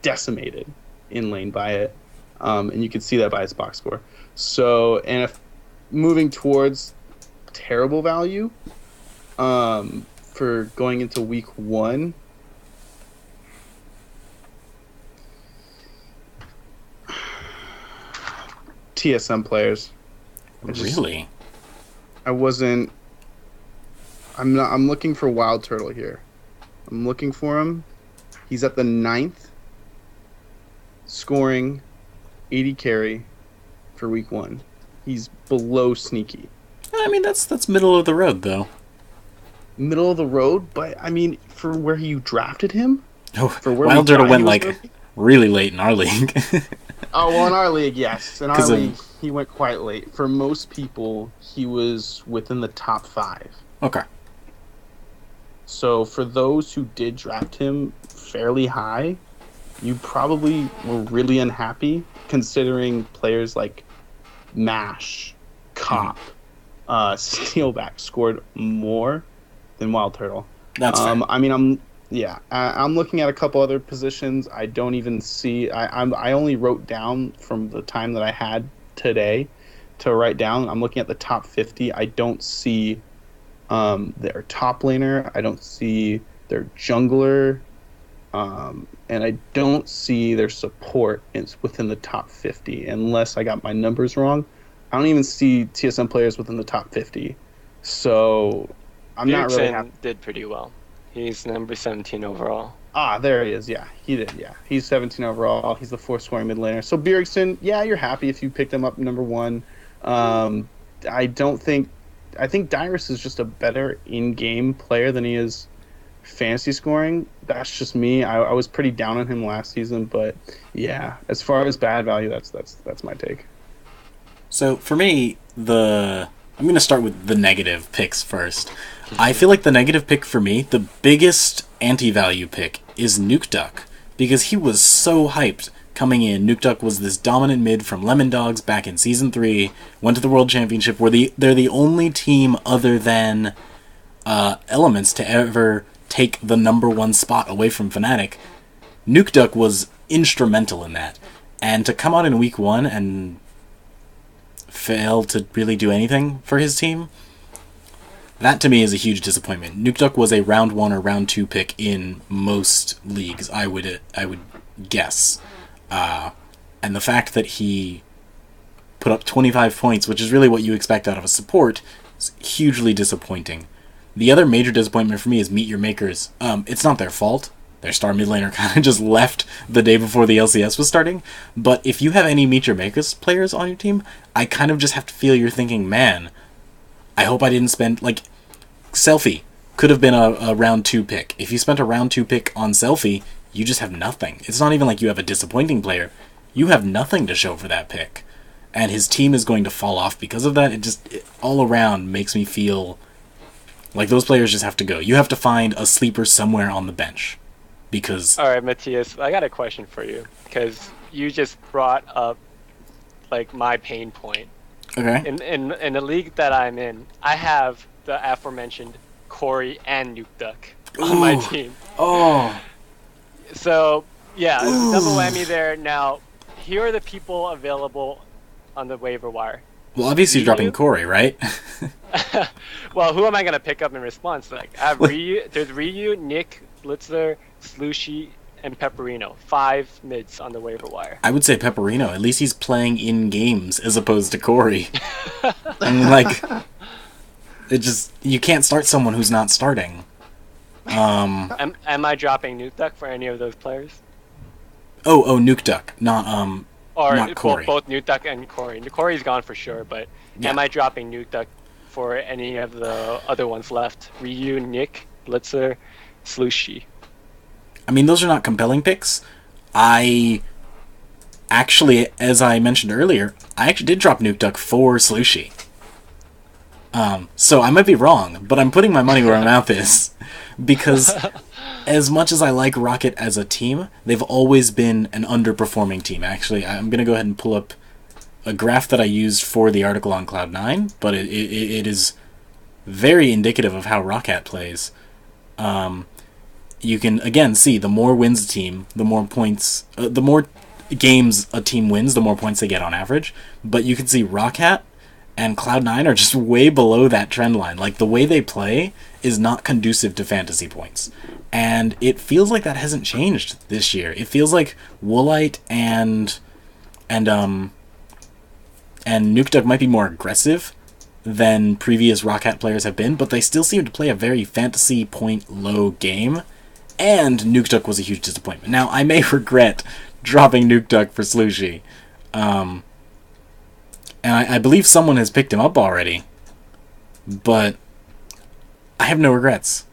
decimated in lane by it, and you can see that by his box score. So, and if moving towards terrible value, for going into week 1, TSM players. Really? I'm looking for Wild Turtle here. I'm looking for him. He's at the 9th, scoring 80 carry for week 1. He's below Sneaky. I mean, that's middle of the road, though. Middle of the road, but I mean, for where you drafted him? Oh, For where Wild we Turtle thought he went was gonna be? really late in our league. Oh, well, in our league, yes. In our 'Cause of- league, he went quite late. For most people, he was within the top 5. Okay. So for those who did draft him fairly high, you probably were really unhappy, considering players like Mash, Cop, Steelback scored more than Wild Turtle. That's fair. I mean, I'm looking at a couple other positions. I don't even see. I only wrote down from the time that I had today to write down. I'm looking at the top 50. I don't see their top laner. I don't see their jungler, and I don't see their support within the top 50. Unless I got my numbers wrong, I don't even see TSM players within the top 50. So I'm not really Bjergsen happy. did pretty well. He's number 17 overall. Ah, there he is. Yeah, he did. Yeah, he's 17 overall. He's the 4th scoring mid laner. So Bjergsen, yeah, you're happy if you picked him up number 1. I think Dyrus is just a better in-game player than he is fantasy scoring. That's just me. I was pretty down on him last season, but yeah, as far as bad value, that's my take. So for me, I'm going to start with the negative picks first. I feel like the negative pick for me, the biggest anti-value pick, is Nuke Duck, because he was so hyped coming in. Nuke Duck was this dominant mid from Lemon Dogs back in Season 3, went to the World Championship, where they're the only team other than Elements to ever take the number 1 spot away from Fnatic. Nuke Duck was instrumental in that. And to come out in week 1 and fail to really do anything for his team, that to me is a huge disappointment. Nuke Duck was a round 1 or round 2 pick in most leagues, I would guess. And the fact that he put up 25 points, which is really what you expect out of a support, is hugely disappointing. The other major disappointment for me is Meet Your Makers. It's not their fault. Their star mid laner kind of just left the day before the LCS was starting. But if you have any Meet Your Makers players on your team, I kind of just have to feel you're thinking, man, I hope I didn't spend, like, Selfie could have been a round 2 pick. If you spent a round 2 pick on Selfie, you just have nothing. It's not even like you have a disappointing player. You have nothing to show for that pick. And his team is going to fall off because of that. It all around makes me feel like those players just have to go. You have to find a sleeper somewhere on the bench. Because... All right, Matthias, I got a question for you. Because you just brought up, like, my pain point. Okay. In the league that I'm in, I have the aforementioned Corey and Nuke Duck on my team. Oh. So, yeah, double whammy there. Now, here are the people available on the waiver wire. Well, obviously you're dropping Corey, right? Well, who am I going to pick up in response? Like, I have Ryu, there's Ryu, Nick, Blitzer, Slushy, and Pepperino. 5 mids on the waiver wire. I would say Pepperino. At least he's playing in games as opposed to Corey. I mean, like, you can't start someone who's not starting. Am I dropping Nuke Duck for any of those players? Oh, Nuke Duck, not Corey. Both Nuke Duck and Corey. Corey's gone for sure, but am I dropping Nuke Duck for any of the other ones left? Ryu, Nick, Blitzer, Slushy. I mean, those are not compelling picks. I actually, as I mentioned earlier, I actually did drop Nuke Duck for Slushy. So I might be wrong, but I'm putting my money where my mouth is. Because as much as I like Rocket as a team, they've always been an underperforming team. Actually, I'm going to go ahead and pull up a graph that I used for the article on Cloud9, but it is very indicative of how Rocket plays. You can, again, see the more wins a team, the more points, the more games a team wins, the more points they get on average. But you can see Rocket and Cloud9 are just way below that trend line. Like, the way they play is not conducive to fantasy points. And it feels like that hasn't changed this year. It feels like Woolite and Nuke Duck might be more aggressive than previous Rocket players have been, but they still seem to play a very fantasy point low game. And Nuke Duck was a huge disappointment. Now, I may regret dropping Nuke Duck for Slushy. And I believe someone has picked him up already. But I have no regrets.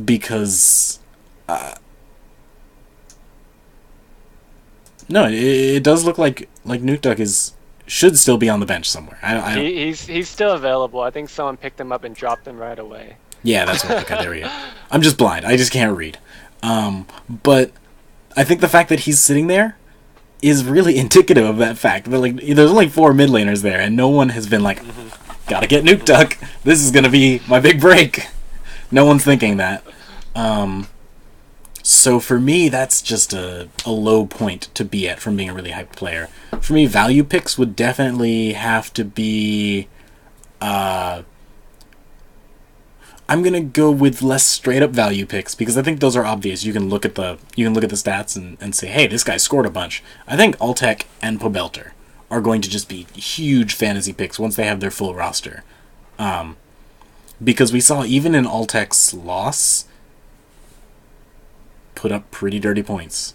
Because... no, it does look like Nuke Duck should still be on the bench somewhere. He's still available. I think someone picked him up and dropped him right away. Yeah, that's what. Okay, there we go. I'm just blind. I just can't read. But I think the fact that he's sitting there is really indicative of that fact. That, like, there's only 4 mid laners there, and no one has been like, gotta get Nuke Duck. This is gonna be my big break. No one's thinking that. So for me, that's just a low point to be at from being a really hyped player. For me, value picks would definitely have to be... I'm gonna go with less straight up value picks because I think those are obvious. You can look at the stats and say, hey, this guy scored a bunch. I think Altec and Pobelter are going to just be huge fantasy picks once they have their full roster. Because we saw even in Altec's loss, put up pretty dirty points,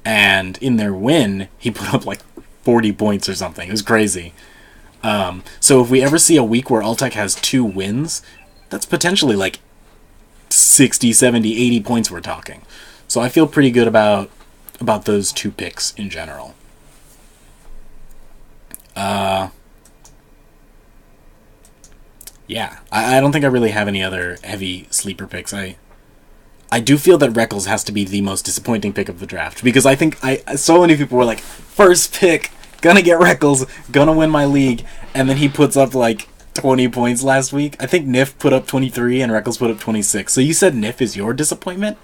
and in their win, he put up like 40 points or something. It was crazy. So if we ever see a week where Altec has 2 wins, that's potentially like 60, 70, 80 points we're talking. So I feel pretty good about those 2 picks in general. Yeah, I don't think I really have any other heavy sleeper picks. I do feel that Reckles has to be the most disappointing pick of the draft, because I think so many people were like, first pick, gonna get Reckles, gonna win my league, and then he puts up like 20 points last week. I think Nif put up 23 and Reckles put up 26. So you said Nif is your disappointment?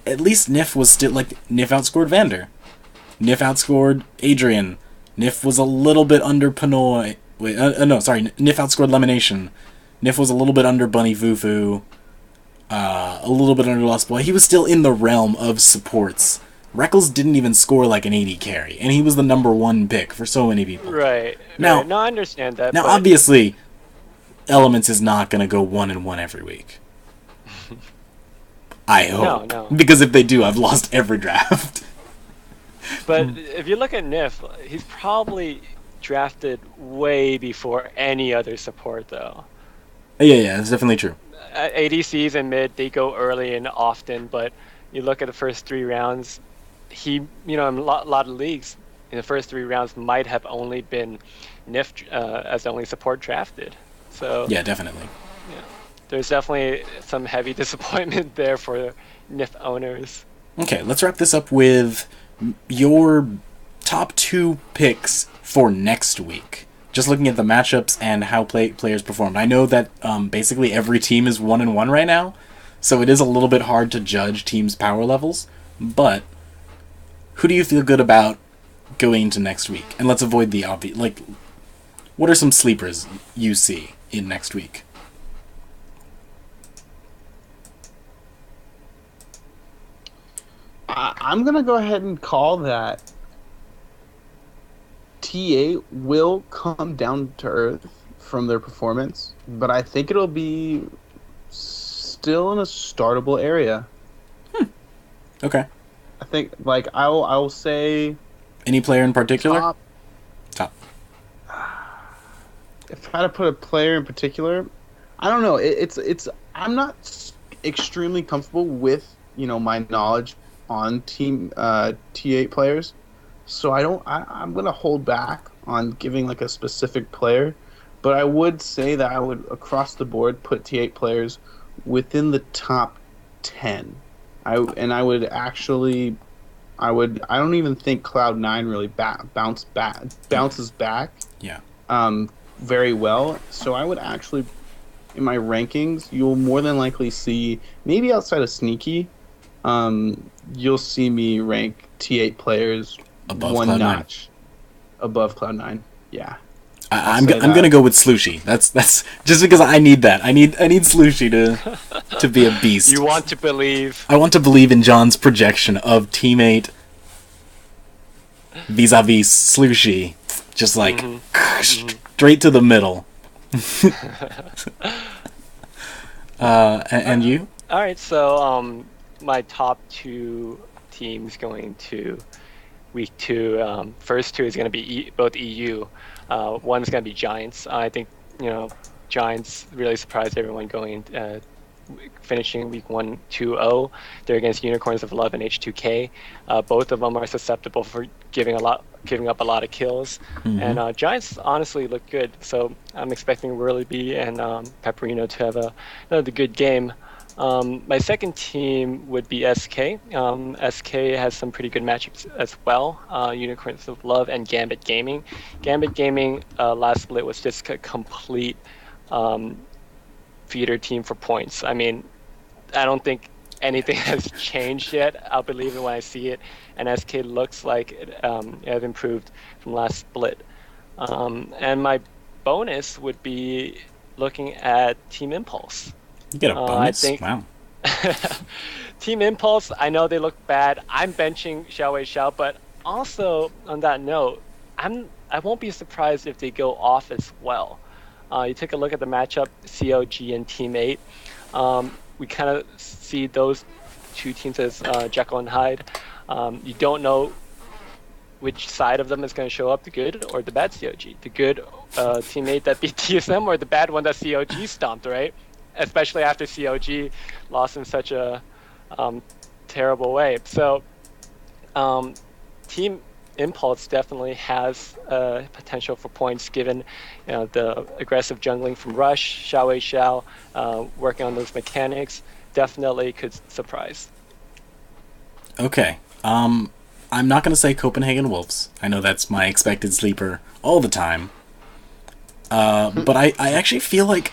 At least Nif was still, like, Nif outscored Vander. Nif outscored Adrian. Nif was a little bit under Pinoy. Wait, no, sorry. Nif outscored Lemonation. Nif was a little bit under Bunny Fufu. A little bit under Lost Boy. He was still in the realm of supports. Reckles didn't even score like an 80 carry, and he was the number 1 pick for so many people. Right. Now, no, I understand that. Now, but... obviously, Elements is not going to go 1-1 every week. I hope. No. Because if they do, I've lost every draft. But if you look at Nif, he's probably drafted way before any other support, though. Yeah, that's definitely true. ADCs and mid, they go early and often, but you look at the first 3 rounds, in a lot of leagues, in the first 3 rounds might have only been NIF as the only support drafted. So yeah, definitely. Yeah, there's definitely some heavy disappointment there for NIF owners. Okay, let's wrap this up with your top 2 picks for next week. Just looking at the matchups and how players performed. I know that basically every team is 1-1 right now, so it is a little bit hard to judge teams' power levels. But who do you feel good about going into next week? And let's avoid the obvious. Like, what are some sleepers you see in next week? I'm going to go ahead and call that TA will come down to earth from their performance, but I think it'll be still in a startable area. Okay. I think, like, I will say... Any player in particular? Top. If I had to put a player in particular, I don't know. It's I'm not extremely comfortable with, my knowledge on team T8 players. So I'm going to hold back on giving like a specific player, but I would say that I would across the board put T8 players within the top 10. I don't even think Cloud9 really bounces back. Yeah. Very well. So I would actually, in my rankings, you'll more than likely see, maybe outside of Sneaky, you'll see me rank T8 players above one Cloud9. notch above Cloud9. Yeah. I'm gonna go with Slushy. That's just because I need that. I need Slushy to be a beast. You want to believe. I want to believe in John's projection of teammate vis-a-vis Slushy, just like straight to the middle. And you? All right, so my top 2 teams going to week 2. First 2 is going to be both EU. One's going to be Giants. I think Giants really surprised everyone finishing week 1 2-0. They're against Unicorns of Love and H2K. Both of them are susceptible for giving up a lot of kills. And Giants honestly look good. So I'm expecting Whirlybee and Pepperino to have another good game. My second team would be SK. SK has some pretty good matchups as well. Unicorns of Love and Gambit Gaming. Gambit Gaming last split was just a complete feeder team for points. I mean, I don't think anything has changed yet. I'll believe it when I see it. And SK looks like it has improved from last split. And my bonus would be looking at Team Impulse. You get a bonus? I think, wow. Team Impulse, I know they look bad. I'm benching Xiao Xiao, but also on that note, I won't be surprised if they go off as well. You take a look at the matchup, COG and Team 8. We kind of see those 2 teams as Jekyll and Hyde. You don't know which side of them is going to show up, the good or the bad COG. The good teammate that beat TSM or the bad one that COG stomped, right? Especially after COG lost in such a terrible way. So Team Impulse definitely has potential for points given the aggressive jungling from Rush, Xiao working on those mechanics. Definitely could surprise. Okay. I'm not going to say Copenhagen Wolves. I know that's my expected sleeper all the time. But I actually feel like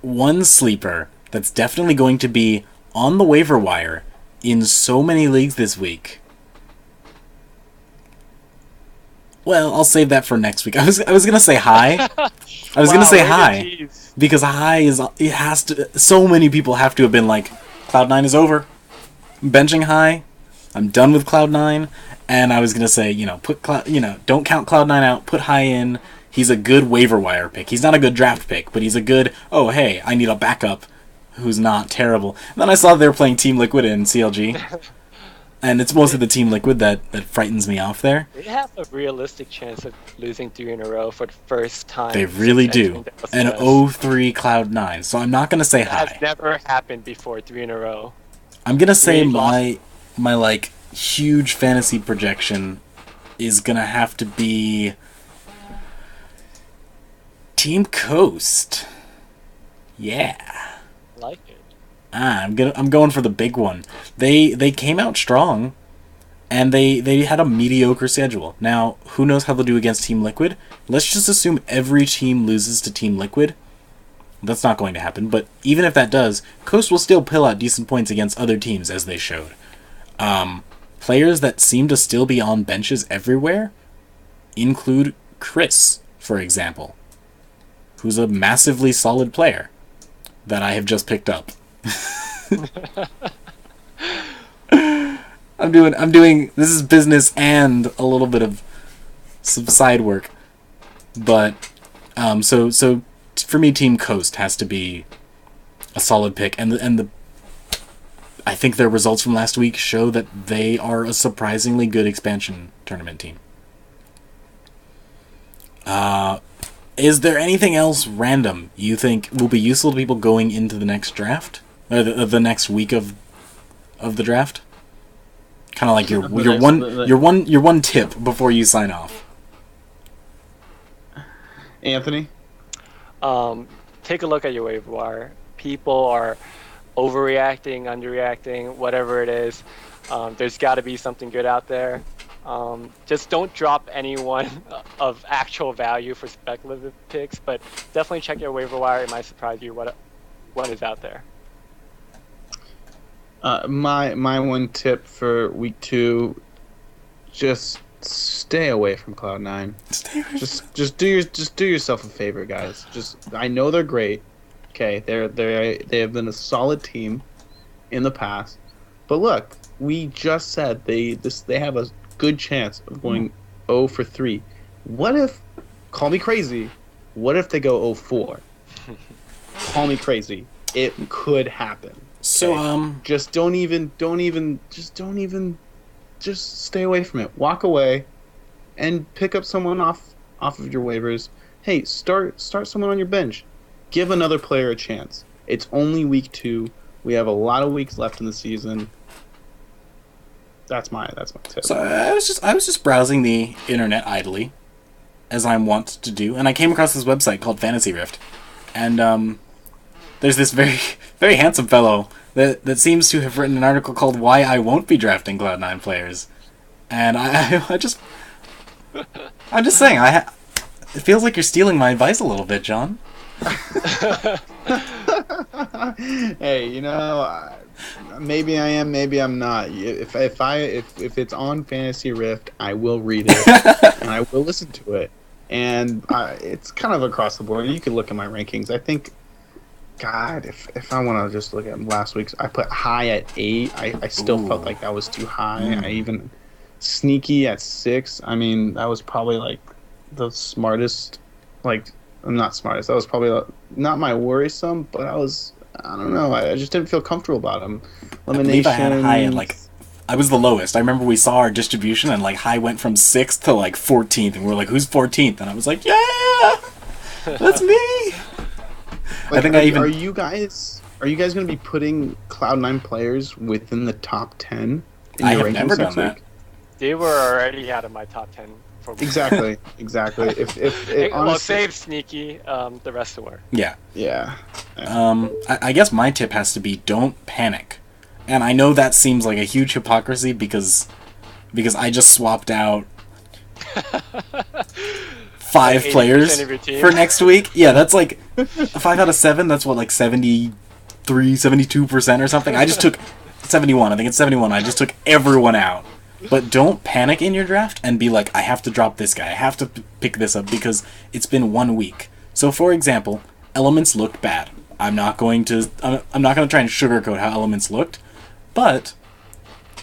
one sleeper that's definitely going to be on the waiver wire in so many leagues this week. Well, I'll save that for next week. I was gonna say High. I was gonna say High because High so many people have to have been like, Cloud9 is over. I'm benching High. I'm done with Cloud9. And I was gonna say, don't count Cloud9 out. Put High in. He's a good waiver wire pick. He's not a good draft pick, but he's a good, oh, hey, I need a backup who's not terrible. And then I saw they were playing Team Liquid in CLG. And it's mostly the Team Liquid that frightens me off there. They have a realistic chance of losing 3 in a row for the first time. They really since do. entering An the LCS. 0-3 Cloud9. So I'm not going to say That high. has never happened before, 3 in a row. I'm going to say They lost. my like huge fantasy projection is going to have to be Team Coast. Yeah. Like it. I'm going for the big one. They came out strong, and they had a mediocre schedule. Now, who knows how they'll do against Team Liquid? Let's just assume every team loses to Team Liquid. That's not going to happen, but even if that does, Coast will still pull out decent points against other teams, as they showed. Players that seem to still be on benches everywhere include Chris, for example, who's a massively solid player that I have just picked up. I'm doing this is business and a little bit of some side work. But so for me, Team Coast has to be a solid pick, and the I think their results from last week show that they are a surprisingly good expansion tournament team. Is there anything else random you think will be useful to people going into the next draft, or the next week of the draft? Kind of like your one tip before you sign off. Anthony? Take a look at your waiver wire. People are overreacting, underreacting, whatever it is. There's got to be something good out there. Just don't drop anyone of actual value for speculative picks, but definitely check your waiver wire. It might surprise you what is out there. My one tip for week 2, just stay away from Cloud9. Just do yourself a favor, guys. I know they're great. Okay, they have been a solid team in the past, but look, we just said they have a good chance of going 0-3. What if? Call me crazy. What if they go 0-4? Call me crazy. It could happen. So Just don't even stay away from it. Walk away and pick up someone off of your waivers. Hey, start someone on your bench. Give another player a chance. It's only week 2. We have a lot of weeks left in the season. That's my tip. So I was just browsing the internet idly, as I'm wont to do, and I came across this website called Fantasy Rift, and there's this very very handsome fellow that seems to have written an article called "Why I Won't Be Drafting Cloud9 Players," and I'm just saying it feels like you're stealing my advice a little bit, John. Hey, maybe I am, maybe I'm not. If it's on Fantasy Rift, I will read it and I will listen to it. And it's kind of across the board. You can look at my rankings. I think, God, if I want to just look at last week's, I put high at 8. I still felt like that was too high. I even sneaky at 6. I mean, that was probably like the smartest. Like, I'm not smartest. That was probably not my worrisome, but I don't know. I just didn't feel comfortable about him. I believe I had high at I was the lowest. I remember we saw our distribution and high went from 6th to 14th, and we were like, "Who's 14th?" And I was like, "Yeah, that's me." I think are you guys going to be putting Cloud9 players within the top 10 in I your have rankings never done next that. week? They were already out of my top 10. Exactly. Honestly, Save Sneaky, the rest were. Yeah. yeah. I guess my tip has to be don't panic. And I know that seems like a huge hypocrisy because I just swapped out 5 players of your team. for next week. Yeah, that's 5 out of 7, that's 73, 72% or something. I just took 71. I think it's 71. I just took everyone out. But don't panic in your draft and be like, I have to drop this guy. I have to pick this up because it's been 1 week. So, for example, Elements looked bad. I'm not going to try and sugarcoat how Elements looked, but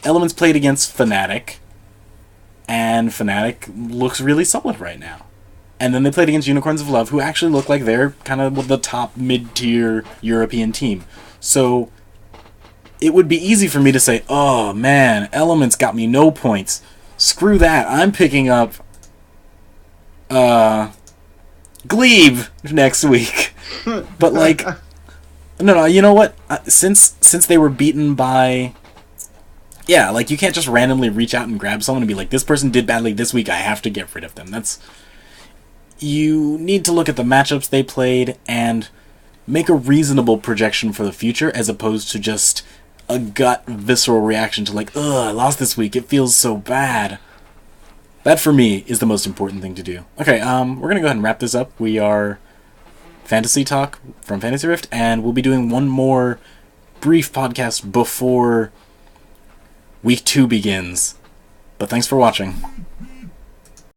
Elements played against Fnatic, and Fnatic looks really solid right now. And then they played against Unicorns of Love, who actually look like they're kind of the top mid-tier European team. So it would be easy for me to say, oh man, Elements got me no points. Screw that. I'm picking up Glebe next week. But like, no, you know what? Since they were beaten by, yeah, like you can't just randomly reach out and grab someone and be like, this person did badly this week, I have to get rid of them. You need to look at the matchups they played and make a reasonable projection for the future, as opposed to just a gut, visceral reaction to like, ugh, I lost this week, it feels so bad. That, for me, is the most important thing to do. Okay, we're going to go ahead and wrap this up. We are Fantasy Talk from Fantasy Rift, and we'll be doing one more brief podcast before Week 2 begins. But thanks for watching.